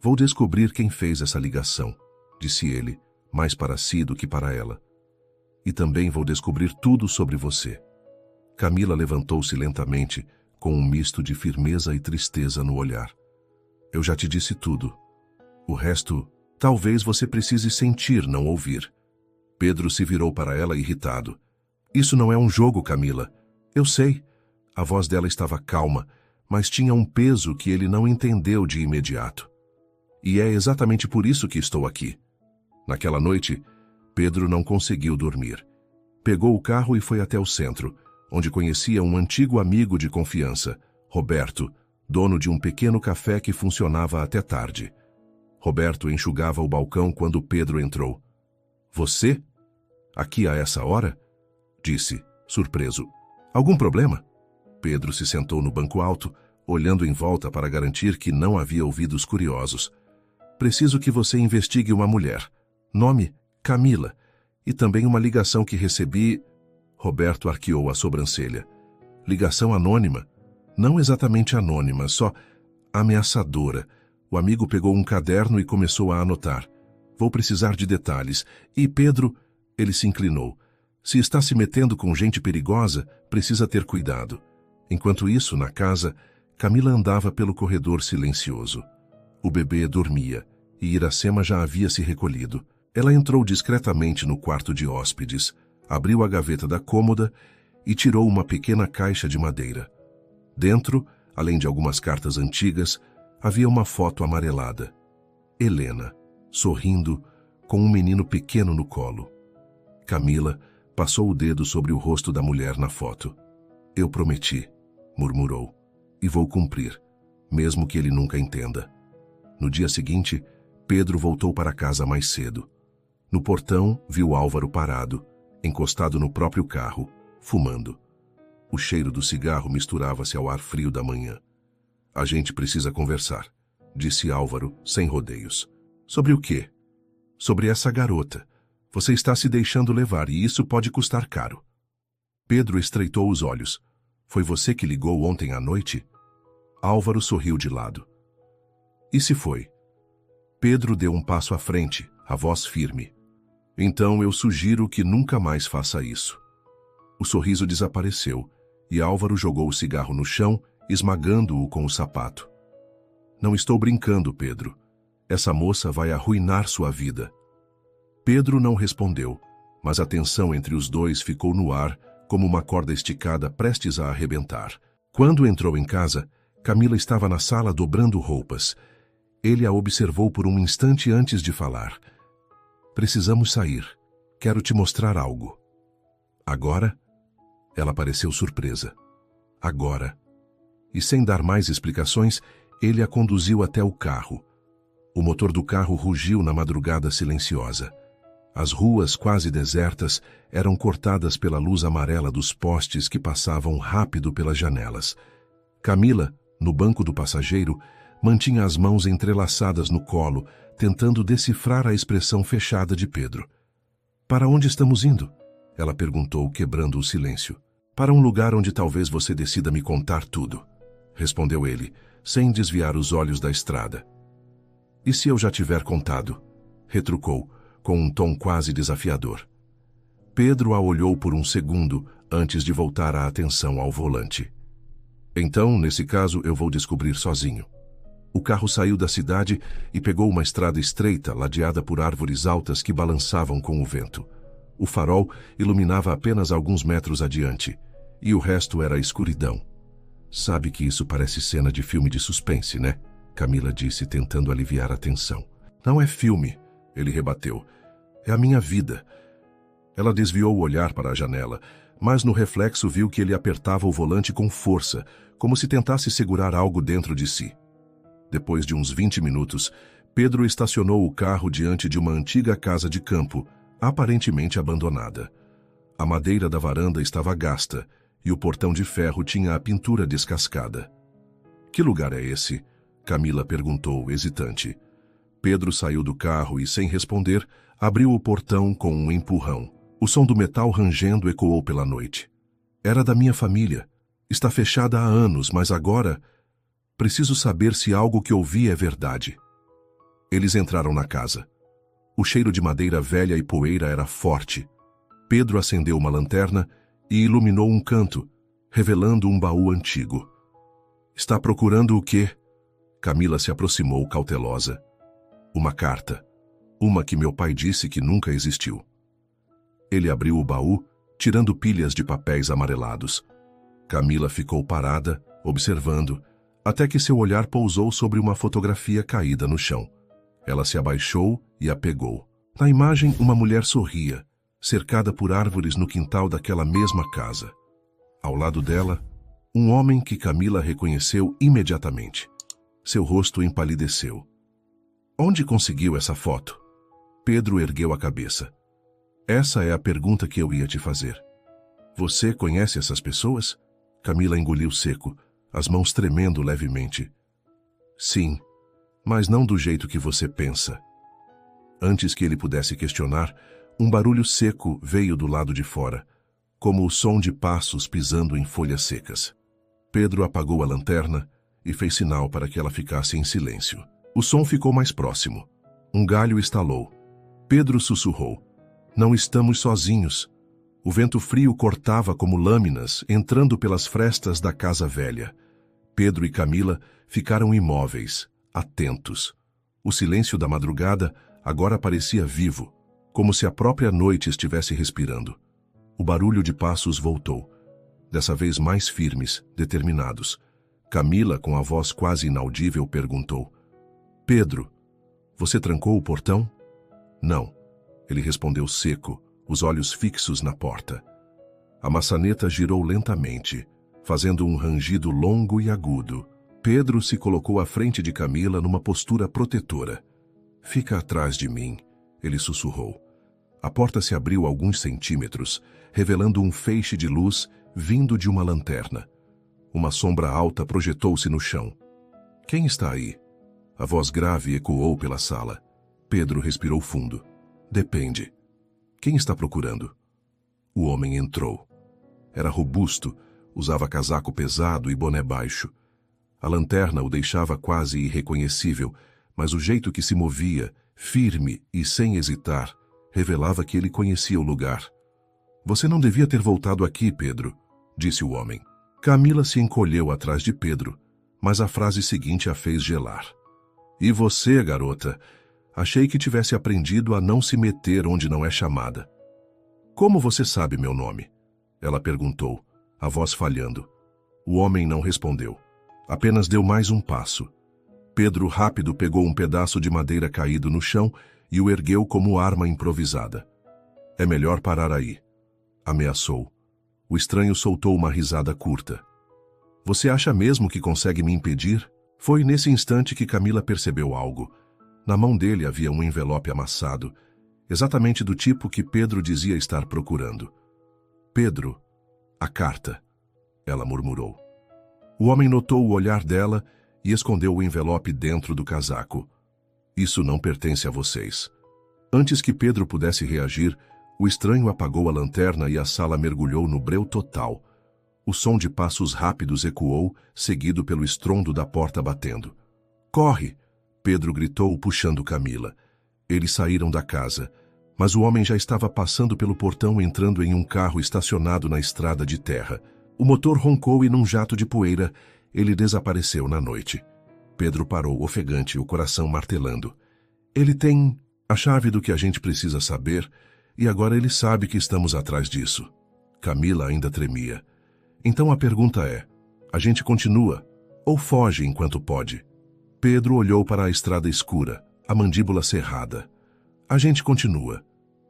Vou descobrir quem fez essa ligação, disse ele, mais para si do que para ela. E também vou descobrir tudo sobre você. Camila levantou-se lentamente, com um misto de firmeza e tristeza no olhar. Eu já te disse tudo. O resto, talvez você precise sentir, não ouvir. Pedro se virou para ela irritado. Isso não é um jogo, Camila. Eu sei. A voz dela estava calma, mas tinha um peso que ele não entendeu de imediato. E é exatamente por isso que estou aqui. Naquela noite, Pedro não conseguiu dormir. Pegou o carro e foi até o centro, onde conhecia um antigo amigo de confiança, Roberto, dono de um pequeno café que funcionava até tarde. Roberto enxugava o balcão quando Pedro entrou. Você? Aqui a essa hora? Disse, surpreso. Algum problema? Pedro se sentou no banco alto, olhando em volta para garantir que não havia ouvidos curiosos. Preciso que você investigue uma mulher. Nome, Camila. E também uma ligação que recebi... Roberto arqueou a sobrancelha. Ligação anônima? Não exatamente anônima, só ameaçadora. O amigo pegou um caderno e começou a anotar. Vou precisar de detalhes. E Pedro... Ele se inclinou. Se está se metendo com gente perigosa, precisa ter cuidado. Enquanto isso, na casa, Camila andava pelo corredor silencioso. O bebê dormia, e Iracema já havia se recolhido. Ela entrou discretamente no quarto de hóspedes, abriu a gaveta da cômoda e tirou uma pequena caixa de madeira. Dentro, além de algumas cartas antigas, havia uma foto amarelada. Helena, sorrindo, com um menino pequeno no colo. Camila passou o dedo sobre o rosto da mulher na foto. Eu prometi, murmurou, e vou cumprir, mesmo que ele nunca entenda. No dia seguinte, Pedro voltou para casa mais cedo. No portão, viu Álvaro parado, encostado no próprio carro, fumando. O cheiro do cigarro misturava-se ao ar frio da manhã. A gente precisa conversar, disse Álvaro, sem rodeios. Sobre o quê? Sobre essa garota. Você está se deixando levar e isso pode custar caro. Pedro estreitou os olhos. Foi você que ligou ontem à noite? Álvaro sorriu de lado. E se foi? Pedro deu um passo à frente, a voz firme. Então eu sugiro que nunca mais faça isso. O sorriso desapareceu e Álvaro jogou o cigarro no chão, esmagando-o com o sapato. Não estou brincando, Pedro. Essa moça vai arruinar sua vida. Pedro não respondeu, mas a tensão entre os dois ficou no ar, como uma corda esticada prestes a arrebentar. Quando entrou em casa, Camila estava na sala dobrando roupas. Ele a observou por um instante antes de falar. Precisamos sair. Quero te mostrar algo. Agora? Ela pareceu surpresa. Agora. E sem dar mais explicações, ele a conduziu até o carro. O motor do carro rugiu na madrugada silenciosa. As ruas, quase desertas, eram cortadas pela luz amarela dos postes que passavam rápido pelas janelas. Camila, no banco do passageiro, mantinha as mãos entrelaçadas no colo, tentando decifrar a expressão fechada de Pedro. Para onde estamos indo? Ela perguntou, quebrando o silêncio. Para um lugar onde talvez você decida me contar tudo, respondeu ele, sem desviar os olhos da estrada. E se eu já tiver contado? Retrucou, com um tom quase desafiador. Pedro a olhou por um segundo antes de voltar a atenção ao volante. Então, nesse caso, eu vou descobrir sozinho. O carro saiu da cidade e pegou uma estrada estreita, ladeada por árvores altas que balançavam com o vento. O farol iluminava apenas alguns metros adiante, e o resto era escuridão. Sabe que isso parece cena de filme de suspense, né? Camila disse, tentando aliviar a tensão. Não é filme, ele rebateu. É a minha vida. Ela desviou o olhar para a janela, mas no reflexo viu que ele apertava o volante com força, como se tentasse segurar algo dentro de si. Depois de uns 20 minutos, Pedro estacionou o carro diante de uma antiga casa de campo, aparentemente abandonada. A madeira da varanda estava gasta e o portão de ferro tinha a pintura descascada. Que lugar é esse? Camila perguntou, hesitante. Pedro saiu do carro e, sem responder, abriu o portão com um empurrão. O som do metal rangendo ecoou pela noite. Era da minha família. Está fechada há anos, mas agora preciso saber se algo que ouvi é verdade. Eles entraram na casa. O cheiro de madeira velha e poeira era forte. Pedro acendeu uma lanterna e iluminou um canto, revelando um baú antigo. Está procurando o quê? Camila se aproximou cautelosa. Uma carta. Uma que meu pai disse que nunca existiu. Ele abriu o baú, tirando pilhas de papéis amarelados. Camila ficou parada, observando, até que seu olhar pousou sobre uma fotografia caída no chão. Ela se abaixou e a pegou. Na imagem, uma mulher sorria, cercada por árvores no quintal daquela mesma casa. Ao lado dela, um homem que Camila reconheceu imediatamente. Seu rosto empalideceu. Onde conseguiu essa foto? Pedro ergueu a cabeça. Essa é a pergunta que eu ia te fazer. Você conhece essas pessoas? Camila engoliu seco, as mãos tremendo levemente. Sim, mas não do jeito que você pensa. Antes que ele pudesse questionar, um barulho seco veio do lado de fora, como o som de passos pisando em folhas secas. Pedro apagou a lanterna e fez sinal para que ela ficasse em silêncio. O som ficou mais próximo. Um galho estalou. Pedro sussurrou. Não estamos sozinhos. O vento frio cortava como lâminas, entrando pelas frestas da casa velha. Pedro e Camila ficaram imóveis, atentos. O silêncio da madrugada agora parecia vivo, como se a própria noite estivesse respirando. O barulho de passos voltou, dessa vez mais firmes, determinados. Camila, com a voz quase inaudível, perguntou: Pedro, você trancou o portão? Não, ele respondeu seco, os olhos fixos na porta. A maçaneta girou lentamente, fazendo um rangido longo e agudo. Pedro se colocou à frente de Camila numa postura protetora. Fica atrás de mim, ele sussurrou. A porta se abriu alguns centímetros, revelando um feixe de luz vindo de uma lanterna. Uma sombra alta projetou-se no chão. Quem está aí? A voz grave ecoou pela sala. Pedro respirou fundo. Depende. Quem está procurando? O homem entrou. Era robusto, usava casaco pesado e boné baixo. A lanterna o deixava quase irreconhecível, mas o jeito que se movia, firme e sem hesitar, revelava que ele conhecia o lugar. Você não devia ter voltado aqui, Pedro, disse o homem. Camila se encolheu atrás de Pedro, mas a frase seguinte a fez gelar. E você, garota? Achei que tivesse aprendido a não se meter onde não é chamada. Como você sabe meu nome? Ela perguntou, a voz falhando. O homem não respondeu. Apenas deu mais um passo. Pedro rápido pegou um pedaço de madeira caído no chão e o ergueu como arma improvisada. É melhor parar aí, ameaçou. O estranho soltou uma risada curta. Você acha mesmo que consegue me impedir? Foi nesse instante que Camila percebeu algo. Na mão dele havia um envelope amassado, exatamente do tipo que Pedro dizia estar procurando. Pedro, a carta, ela murmurou. O homem notou o olhar dela e escondeu o envelope dentro do casaco. Isso não pertence a vocês. Antes que Pedro pudesse reagir, o estranho apagou a lanterna e a sala mergulhou no breu total. O som de passos rápidos ecoou, seguido pelo estrondo da porta batendo. Corre! Pedro gritou, puxando Camila. Eles saíram da casa, mas o homem já estava passando pelo portão entrando em um carro estacionado na estrada de terra. O motor roncou e num jato de poeira, ele desapareceu na noite. Pedro parou, ofegante, o coração martelando. Ele tem a chave do que a gente precisa saber, e agora ele sabe que estamos atrás disso. Camila ainda tremia. Então a pergunta é, a gente continua ou foge enquanto pode? Pedro olhou para a estrada escura, a mandíbula cerrada. A gente continua.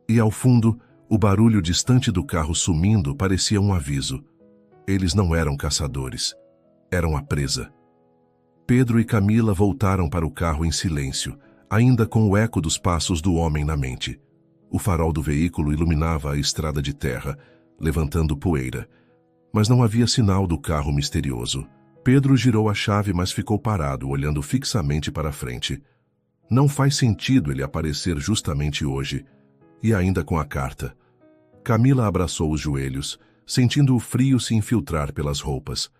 E ao fundo, o barulho distante do carro sumindo parecia um aviso. Eles não eram caçadores. Eram a presa. Pedro e Camila voltaram para o carro em silêncio, ainda com o eco dos passos do homem na mente. O farol do veículo iluminava a estrada de terra, levantando poeira. Mas não havia sinal do carro misterioso. Pedro girou a chave, mas ficou parado, olhando fixamente para a frente. Não faz sentido ele aparecer justamente hoje, e ainda com a carta. Camila abraçou os joelhos, sentindo o frio se infiltrar pelas roupas.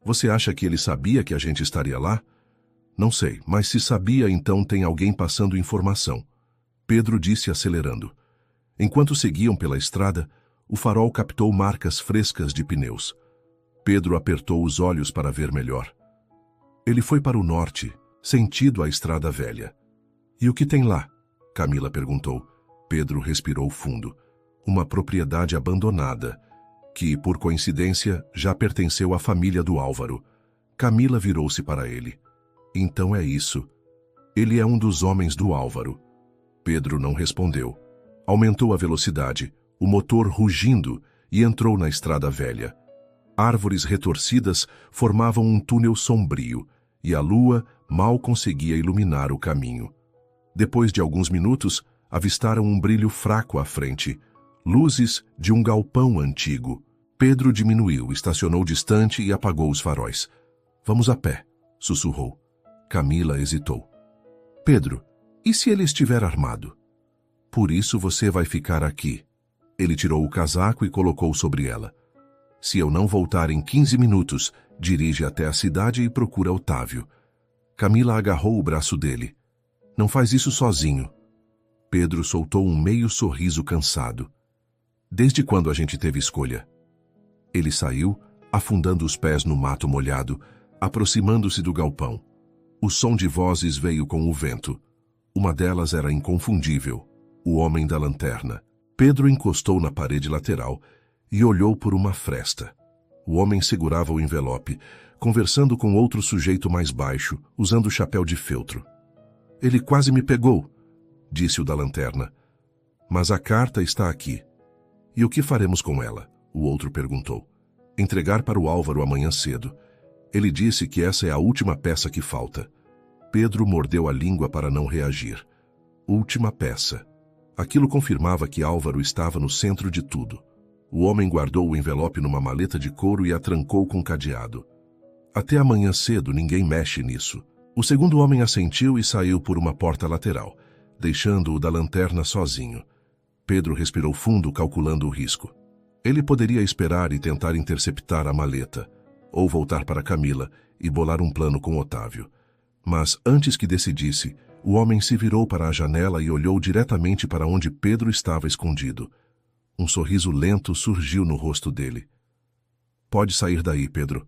Você acha que ele sabia que a gente estaria lá? Não sei, mas se sabia, então tem alguém passando informação. Pedro disse acelerando. Enquanto seguiam pela estrada, o farol captou marcas frescas de pneus. Pedro apertou os olhos para ver melhor. Ele foi para o norte, sentido a estrada velha. E o que tem lá? Camila perguntou. Pedro respirou fundo. Uma propriedade abandonada, que, por coincidência, já pertenceu à família do Álvaro. Camila virou-se para ele. Então é isso. Ele é um dos homens do Álvaro. Pedro não respondeu. Aumentou a velocidade, o motor rugindo, e entrou na estrada velha. Árvores retorcidas formavam um túnel sombrio, e a lua mal conseguia iluminar o caminho. Depois de alguns minutos, avistaram um brilho fraco à frente, luzes de um galpão antigo. Pedro diminuiu, estacionou distante e apagou os faróis. Vamos a pé, sussurrou. Camila hesitou. Pedro, e se ele estiver armado? Por isso você vai ficar aqui. Ele tirou o casaco e colocou sobre ela. Se eu não voltar em 15 minutos, dirige até a cidade e procura Otávio. Camila agarrou o braço dele. Não faz isso sozinho. Pedro soltou um meio sorriso cansado. Desde quando a gente teve escolha? Ele saiu, afundando os pés no mato molhado, aproximando-se do galpão. O som de vozes veio com o vento. Uma delas era inconfundível: o homem da lanterna. Pedro encostou na parede lateral e olhou por uma fresta. O homem segurava o envelope, conversando com outro sujeito mais baixo, usando chapéu de feltro. Ele quase me pegou, disse o da lanterna. Mas a carta está aqui. E o que faremos com ela? O outro perguntou. Entregar para o Álvaro amanhã cedo. Ele disse que essa é a última peça que falta. Pedro mordeu a língua para não reagir. Última peça. Aquilo confirmava que Álvaro estava no centro de tudo. O homem guardou o envelope numa maleta de couro e a trancou com cadeado. Até amanhã cedo ninguém mexe nisso. O segundo homem assentiu e saiu por uma porta lateral, deixando o da lanterna sozinho. Pedro respirou fundo, calculando o risco. Ele poderia esperar e tentar interceptar a maleta, ou voltar para Camila e bolar um plano com Otávio. Mas, antes que decidisse, o homem se virou para a janela e olhou diretamente para onde Pedro estava escondido. Um sorriso lento surgiu no rosto dele. Pode sair daí, Pedro.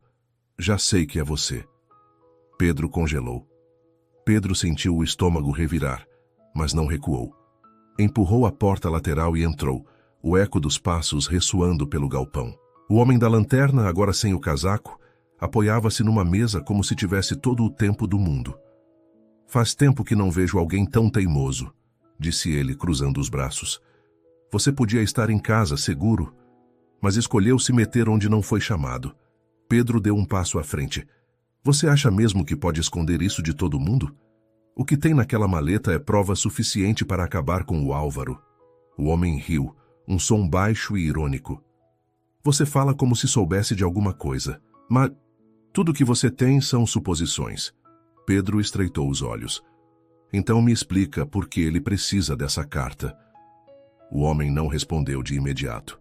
Já sei que é você. Pedro congelou. Pedro sentiu o estômago revirar, mas não recuou. Empurrou a porta lateral e entrou, o eco dos passos ressoando pelo galpão. O homem da lanterna, agora sem o casaco, apoiava-se numa mesa como se tivesse todo o tempo do mundo. Faz tempo que não vejo alguém tão teimoso, disse ele, cruzando os braços. Você podia estar em casa, seguro, mas escolheu se meter onde não foi chamado. Pedro deu um passo à frente. Você acha mesmo que pode esconder isso de todo mundo? O que tem naquela maleta é prova suficiente para acabar com o Álvaro. O homem riu, um som baixo e irônico. Você fala como se soubesse de alguma coisa, mas tudo que você tem são suposições. Pedro estreitou os olhos. Então me explica por que ele precisa dessa carta. O homem não respondeu de imediato.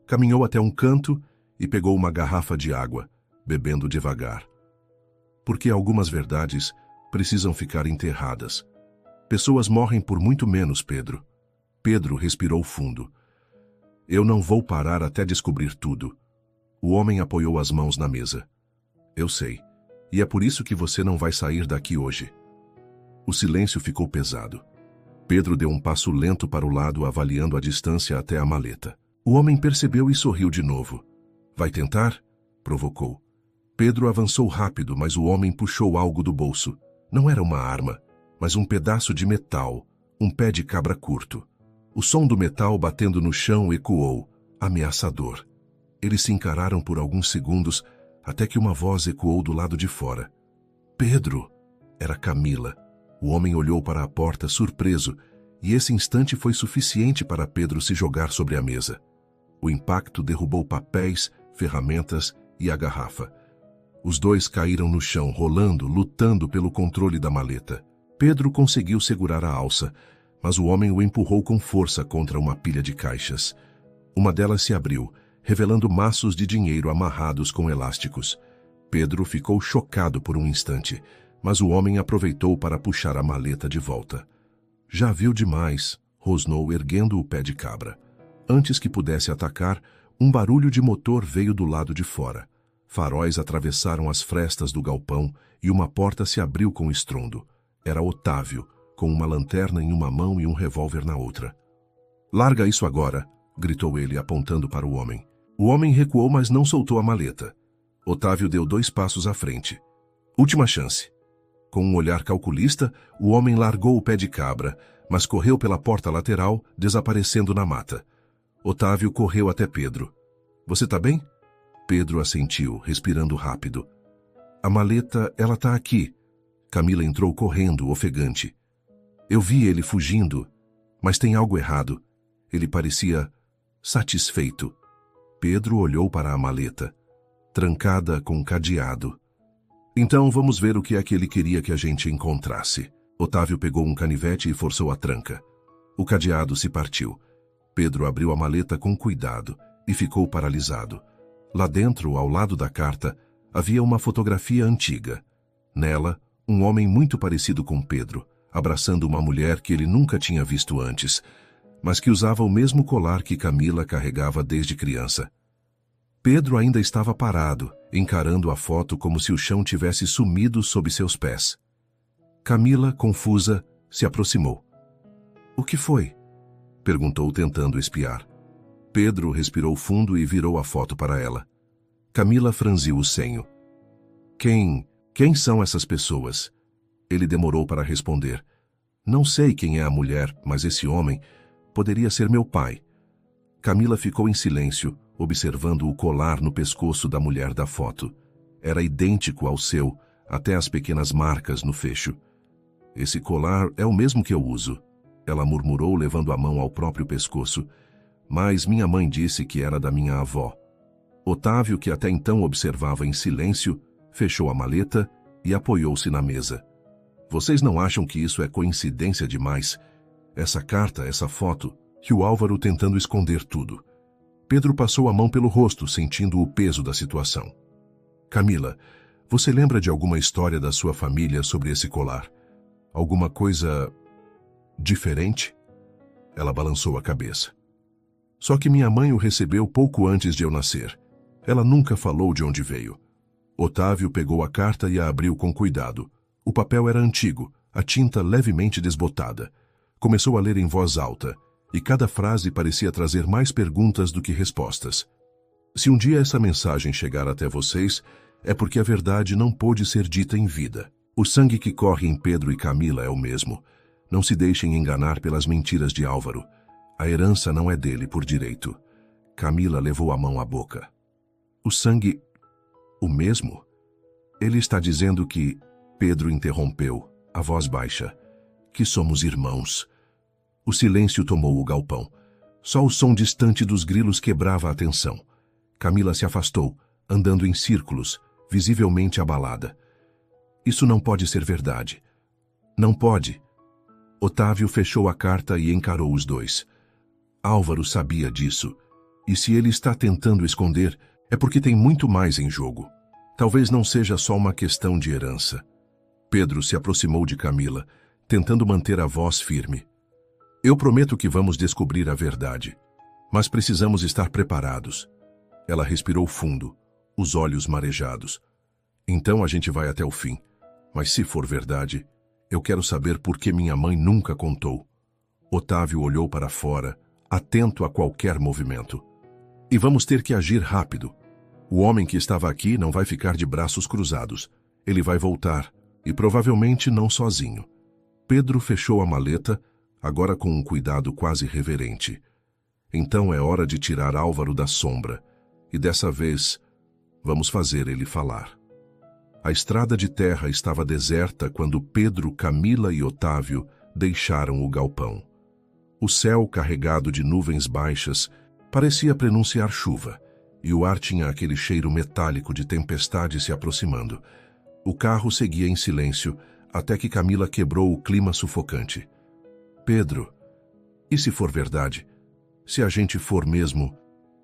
Caminhou até um canto e pegou uma garrafa de água, bebendo devagar. Porque algumas verdades precisam ficar enterradas. Pessoas morrem por muito menos, Pedro. Pedro respirou fundo. Eu não vou parar até descobrir tudo. O homem apoiou as mãos na mesa. Eu sei. E é por isso que você não vai sair daqui hoje. O silêncio ficou pesado. Pedro deu um passo lento para o lado, avaliando a distância até a maleta. O homem percebeu e sorriu de novo. Vai tentar? Provocou. Pedro avançou rápido, mas o homem puxou algo do bolso. Não era uma arma, mas um pedaço de metal, um pé de cabra curto. O som do metal batendo no chão ecoou, ameaçador. Eles se encararam por alguns segundos, até que uma voz ecoou do lado de fora. Pedro! Era Camila. O homem olhou para a porta, surpreso, e esse instante foi suficiente para Pedro se jogar sobre a mesa. O impacto derrubou papéis, ferramentas e a garrafa. Os dois caíram no chão, rolando, lutando pelo controle da maleta. Pedro conseguiu segurar a alça, mas o homem o empurrou com força contra uma pilha de caixas. Uma delas se abriu, revelando maços de dinheiro amarrados com elásticos. Pedro ficou chocado por um instante, mas o homem aproveitou para puxar a maleta de volta. Já viu demais, rosnou, erguendo o pé de cabra. Antes que pudesse atacar, um barulho de motor veio do lado de fora. Faróis atravessaram as frestas do galpão e uma porta se abriu com estrondo. Era Otávio, com uma lanterna em uma mão e um revólver na outra. Larga isso agora, gritou ele, apontando para o homem. O homem recuou, mas não soltou a maleta. Otávio deu 2 passos à frente. Última chance. Com um olhar calculista, o homem largou o pé de cabra, mas correu pela porta lateral, desaparecendo na mata. Otávio correu até Pedro. Você tá bem? Pedro assentiu, respirando rápido. A maleta, ela tá aqui. Camila entrou correndo, ofegante. Eu vi ele fugindo, mas tem algo errado. Ele parecia satisfeito. Pedro olhou para a maleta, trancada com cadeado. Então vamos ver o que é que ele queria que a gente encontrasse. Otávio pegou um canivete e forçou a tranca. O cadeado se partiu. Pedro abriu a maleta com cuidado e ficou paralisado. Lá dentro, ao lado da carta, havia uma fotografia antiga. Nela, um homem muito parecido com Pedro, abraçando uma mulher que ele nunca tinha visto antes, mas que usava o mesmo colar que Camila carregava desde criança. Pedro ainda estava parado, encarando a foto como se o chão tivesse sumido sob seus pés. Camila, confusa, se aproximou. O que foi? Perguntou, tentando espiar. Pedro respirou fundo e virou a foto para ela. Camila franziu o senho. Quem são essas pessoas? Ele demorou para responder. Não sei quem é a mulher, mas esse homem poderia ser meu pai. Camila ficou em silêncio, observando o colar no pescoço da mulher da foto. Era idêntico ao seu, até as pequenas marcas no fecho. Esse colar é o mesmo que eu uso, ela murmurou, levando a mão ao próprio pescoço. Mas minha mãe disse que era da minha avó. Otávio, que até então observava em silêncio, fechou a maleta e apoiou-se na mesa. Vocês não acham que isso é coincidência demais? Essa carta, essa foto, e o Álvaro tentando esconder tudo. Pedro passou a mão pelo rosto, sentindo o peso da situação. Camila, você lembra de alguma história da sua família sobre esse colar? Alguma coisa diferente? Ela balançou a cabeça. Só que minha mãe o recebeu pouco antes de eu nascer. Ela nunca falou de onde veio. Otávio pegou a carta e a abriu com cuidado. O papel era antigo, a tinta levemente desbotada. Começou a ler em voz alta, e cada frase parecia trazer mais perguntas do que respostas. Se um dia essa mensagem chegar até vocês, é porque a verdade não pôde ser dita em vida. O sangue que corre em Pedro e Camila é o mesmo. Não se deixem enganar pelas mentiras de Álvaro. A herança não é dele por direito. Camila levou a mão à boca. O sangue... o mesmo? Ele está dizendo que... Pedro interrompeu, a voz baixa. Que somos irmãos. O silêncio tomou o galpão. Só o som distante dos grilos quebrava a atenção. Camila se afastou, andando em círculos, visivelmente abalada. Isso não pode ser verdade. Não pode. Otávio fechou a carta e encarou os dois. Álvaro sabia disso. E se ele está tentando esconder, é porque tem muito mais em jogo. Talvez não seja só uma questão de herança. Pedro se aproximou de Camila, tentando manter a voz firme. Eu prometo que vamos descobrir a verdade, mas precisamos estar preparados. Ela respirou fundo, os olhos marejados. Então a gente vai até o fim. Mas se for verdade, eu quero saber por que minha mãe nunca contou. Otávio olhou para fora, atento a qualquer movimento. E vamos ter que agir rápido. O homem que estava aqui não vai ficar de braços cruzados. Ele vai voltar, e provavelmente não sozinho. Pedro fechou a maleta, agora com um cuidado quase reverente. Então é hora de tirar Álvaro da sombra, e dessa vez vamos fazer ele falar. A estrada de terra estava deserta quando Pedro, Camila e Otávio deixaram o galpão. O céu, carregado de nuvens baixas, parecia prenunciar chuva, e o ar tinha aquele cheiro metálico de tempestade se aproximando. O carro seguia em silêncio, até que Camila quebrou o clima sufocante. Pedro, e se for verdade? Se a gente for mesmo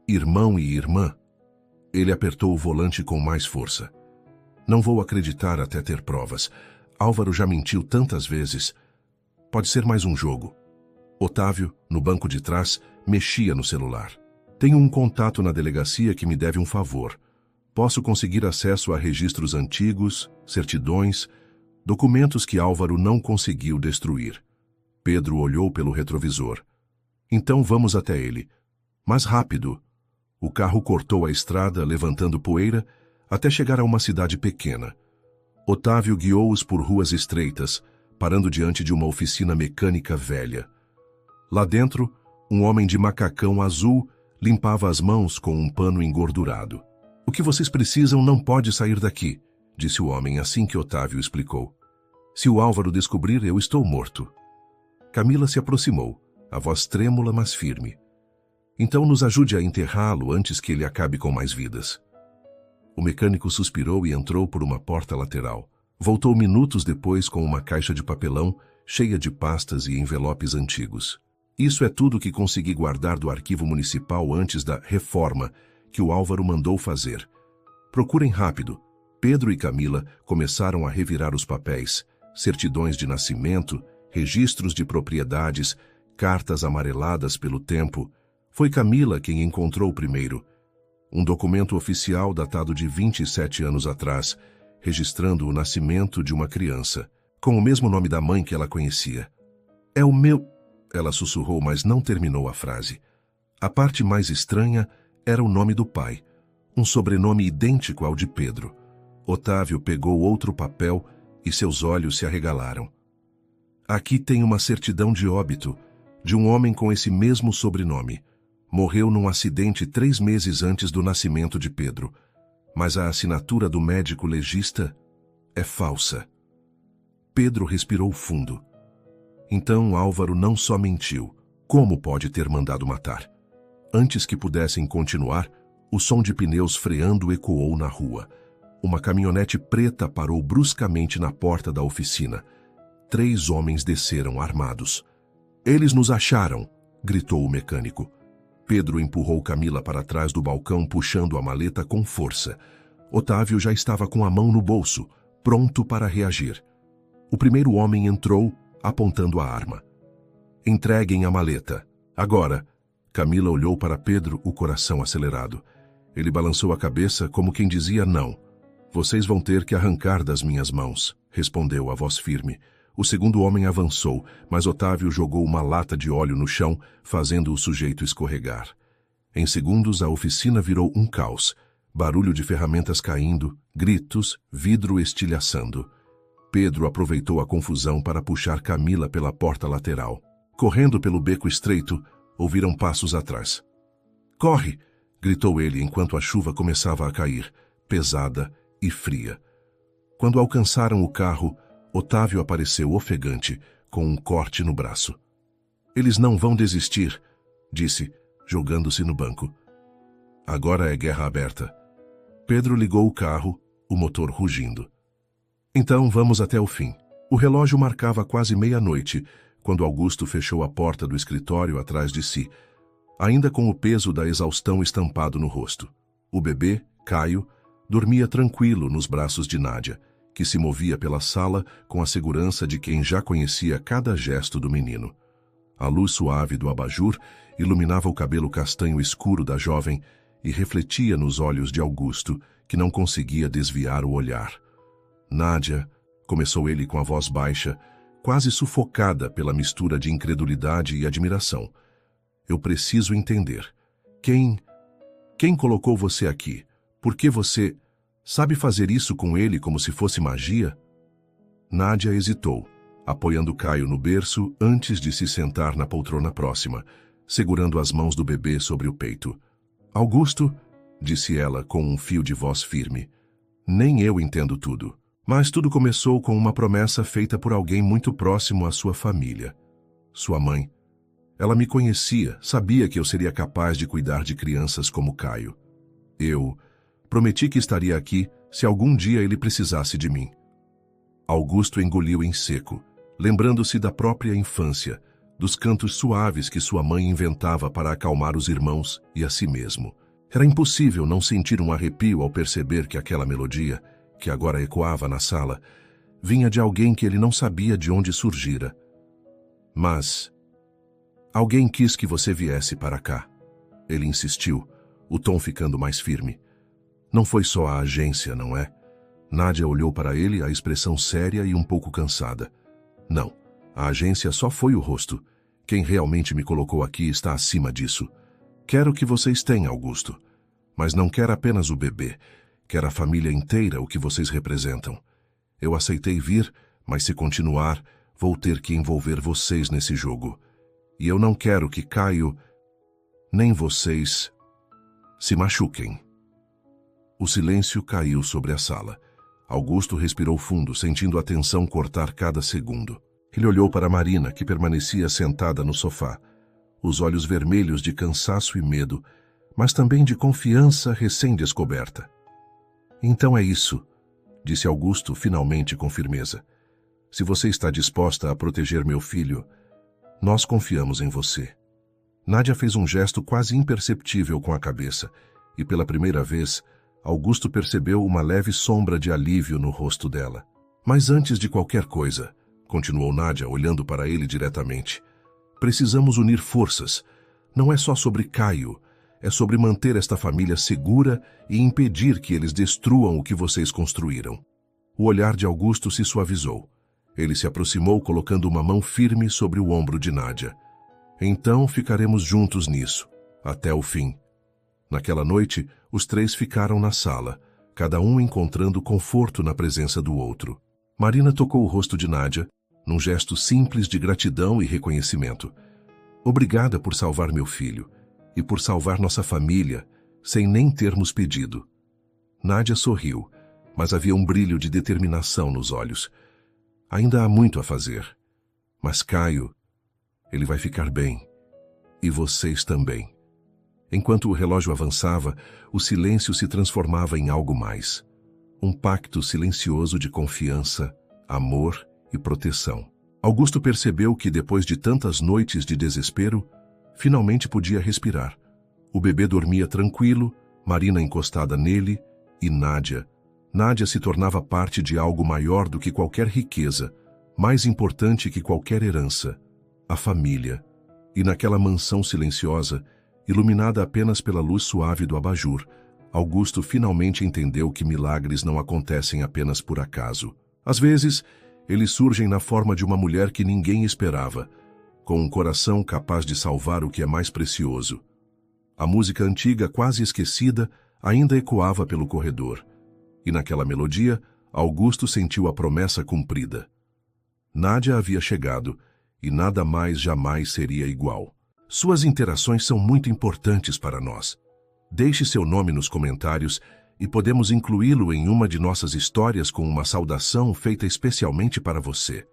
irmão e irmã? Ele apertou o volante com mais força. Não vou acreditar até ter provas. Álvaro já mentiu tantas vezes. Pode ser mais um jogo. Otávio, no banco de trás, mexia no celular. Tenho um contato na delegacia que me deve um favor. Posso conseguir acesso a registros antigos, certidões, documentos que Álvaro não conseguiu destruir. Pedro olhou pelo retrovisor. Então vamos até ele. Mas rápido. O carro cortou a estrada, levantando poeira, até chegar a uma cidade pequena. Otávio guiou-os por ruas estreitas, parando diante de uma oficina mecânica velha. Lá dentro, um homem de macacão azul limpava as mãos com um pano engordurado. O que vocês precisam não pode sair daqui, disse o homem assim que Otávio explicou. Se o Álvaro descobrir, eu estou morto. Camila se aproximou, a voz trêmula, mas firme. Então nos ajude a enterrá-lo antes que ele acabe com mais vidas. O mecânico suspirou e entrou por uma porta lateral. Voltou minutos depois com uma caixa de papelão cheia de pastas e envelopes antigos. Isso é tudo que consegui guardar do arquivo municipal antes da reforma que o Álvaro mandou fazer. Procurem rápido. Pedro e Camila começaram a revirar os papéis, certidões de nascimento, registros de propriedades, cartas amareladas pelo tempo. Foi Camila quem encontrou primeiro. Um documento oficial datado de 27 anos atrás, registrando o nascimento de uma criança. com o mesmo nome da mãe que ela conhecia. É o meu... Ela sussurrou, mas não terminou a frase. A parte mais estranha era o nome do pai, um sobrenome idêntico ao de Pedro. Otávio pegou outro papel e seus olhos se arregalaram. Aqui tem uma certidão de óbito de um homem com esse mesmo sobrenome. Morreu num acidente 3 meses antes do nascimento de Pedro, mas a assinatura do médico legista é falsa. Pedro respirou fundo. Então Álvaro não só mentiu, como pode ter mandado matar? Antes que pudessem continuar, o som de pneus freando ecoou na rua. Uma caminhonete preta parou bruscamente na porta da oficina. 3 homens desceram armados. Eles nos acharam, gritou o mecânico. Pedro empurrou Camila para trás do balcão, puxando a maleta com força. Otávio já estava com a mão no bolso, pronto para reagir. O primeiro homem entrou, apontando a arma. Entreguem a maleta. Agora. Camila olhou para Pedro, o coração acelerado. Ele balançou a cabeça como quem dizia não. Vocês vão ter que arrancar das minhas mãos, respondeu a voz firme. O segundo homem avançou, mas Otávio jogou uma lata de óleo no chão, fazendo o sujeito escorregar. Em segundos, a oficina virou um caos. Barulho de ferramentas caindo, gritos, vidro estilhaçando. Pedro aproveitou a confusão para puxar Camila pela porta lateral. Correndo pelo beco estreito, ouviram passos atrás. Corre! Gritou ele enquanto a chuva começava a cair, pesada e fria. Quando alcançaram o carro, Otávio apareceu ofegante, com um corte no braço. Eles não vão desistir, disse, jogando-se no banco. Agora é guerra aberta. Pedro ligou o carro, o motor rugindo. Então vamos até o fim. O relógio marcava quase meia-noite, quando Augusto fechou a porta do escritório atrás de si, ainda com o peso da exaustão estampado no rosto. O bebê, Caio, dormia tranquilo nos braços de Nádia, que se movia pela sala com a segurança de quem já conhecia cada gesto do menino. A luz suave do abajur iluminava o cabelo castanho escuro da jovem e refletia nos olhos de Augusto, que não conseguia desviar o olhar. Nádia, começou ele com a voz baixa, quase sufocada pela mistura de incredulidade e admiração. Eu preciso entender. Quem colocou você aqui? Por que você... Sabe fazer isso com ele como se fosse magia? Nádia hesitou, apoiando Caio no berço antes de se sentar na poltrona próxima, segurando as mãos do bebê sobre o peito. Augusto, disse ela com um fio de voz firme, nem eu entendo tudo. Mas tudo começou com uma promessa feita por alguém muito próximo à sua família. Sua mãe. Ela me conhecia, sabia que eu seria capaz de cuidar de crianças como Caio. Eu prometi que estaria aqui se algum dia ele precisasse de mim. Augusto engoliu em seco, lembrando-se da própria infância, dos cantos suaves que sua mãe inventava para acalmar os irmãos e a si mesmo. Era impossível não sentir um arrepio ao perceber que aquela melodia, que agora ecoava na sala, vinha de alguém que ele não sabia de onde surgira. Mas... alguém quis que você viesse para cá. Ele insistiu, o tom ficando mais firme. Não foi só a agência, não é? Nádia olhou para ele, a expressão séria e um pouco cansada. Não, a agência só foi o rosto. Quem realmente me colocou aqui está acima disso. Quero que vocês tenham, Augusto. Mas não quero apenas o bebê. Quero a família inteira, o que vocês representam. Eu aceitei vir, mas se continuar, vou ter que envolver vocês nesse jogo. E eu não quero que Caio, nem vocês, se machuquem. O silêncio caiu sobre a sala. Augusto respirou fundo, sentindo a tensão cortar cada segundo. Ele olhou para Marina, que permanecia sentada no sofá, os olhos vermelhos de cansaço e medo, mas também de confiança recém-descoberta. Então é isso, disse Augusto finalmente com firmeza. Se você está disposta a proteger meu filho, nós confiamos em você. Nádia fez um gesto quase imperceptível com a cabeça, e pela primeira vez, Augusto percebeu uma leve sombra de alívio no rosto dela. Mas antes de qualquer coisa, continuou Nádia, olhando para ele diretamente, precisamos unir forças. Não é só sobre Caio, é sobre manter esta família segura e impedir que eles destruam o que vocês construíram. O olhar de Augusto se suavizou. Ele se aproximou colocando uma mão firme sobre o ombro de Nádia. Então ficaremos juntos nisso, até o fim. Naquela noite, os três ficaram na sala, cada um encontrando conforto na presença do outro. Marina tocou o rosto de Nádia, num gesto simples de gratidão e reconhecimento. Obrigada por salvar meu filho e por salvar nossa família, sem nem termos pedido. Nádia sorriu, mas havia um brilho de determinação nos olhos. Ainda há muito a fazer. Mas Caio, ele vai ficar bem. E vocês também. Enquanto o relógio avançava, o silêncio se transformava em algo mais. Um pacto silencioso de confiança, amor e proteção. Augusto percebeu que, depois de tantas noites de desespero, finalmente podia respirar. O bebê dormia tranquilo, Marina encostada nele, e Nádia se tornava parte de algo maior do que qualquer riqueza, mais importante que qualquer herança, a família. E naquela mansão silenciosa, iluminada apenas pela luz suave do abajur, Augusto finalmente entendeu que milagres não acontecem apenas por acaso. Às vezes, eles surgem na forma de uma mulher que ninguém esperava, com um coração capaz de salvar o que é mais precioso. A música antiga, quase esquecida, ainda ecoava pelo corredor. E naquela melodia, Augusto sentiu a promessa cumprida. Nádia havia chegado, e nada mais jamais seria igual. Suas interações são muito importantes para nós. Deixe seu nome nos comentários e podemos incluí-lo em uma de nossas histórias com uma saudação feita especialmente para você.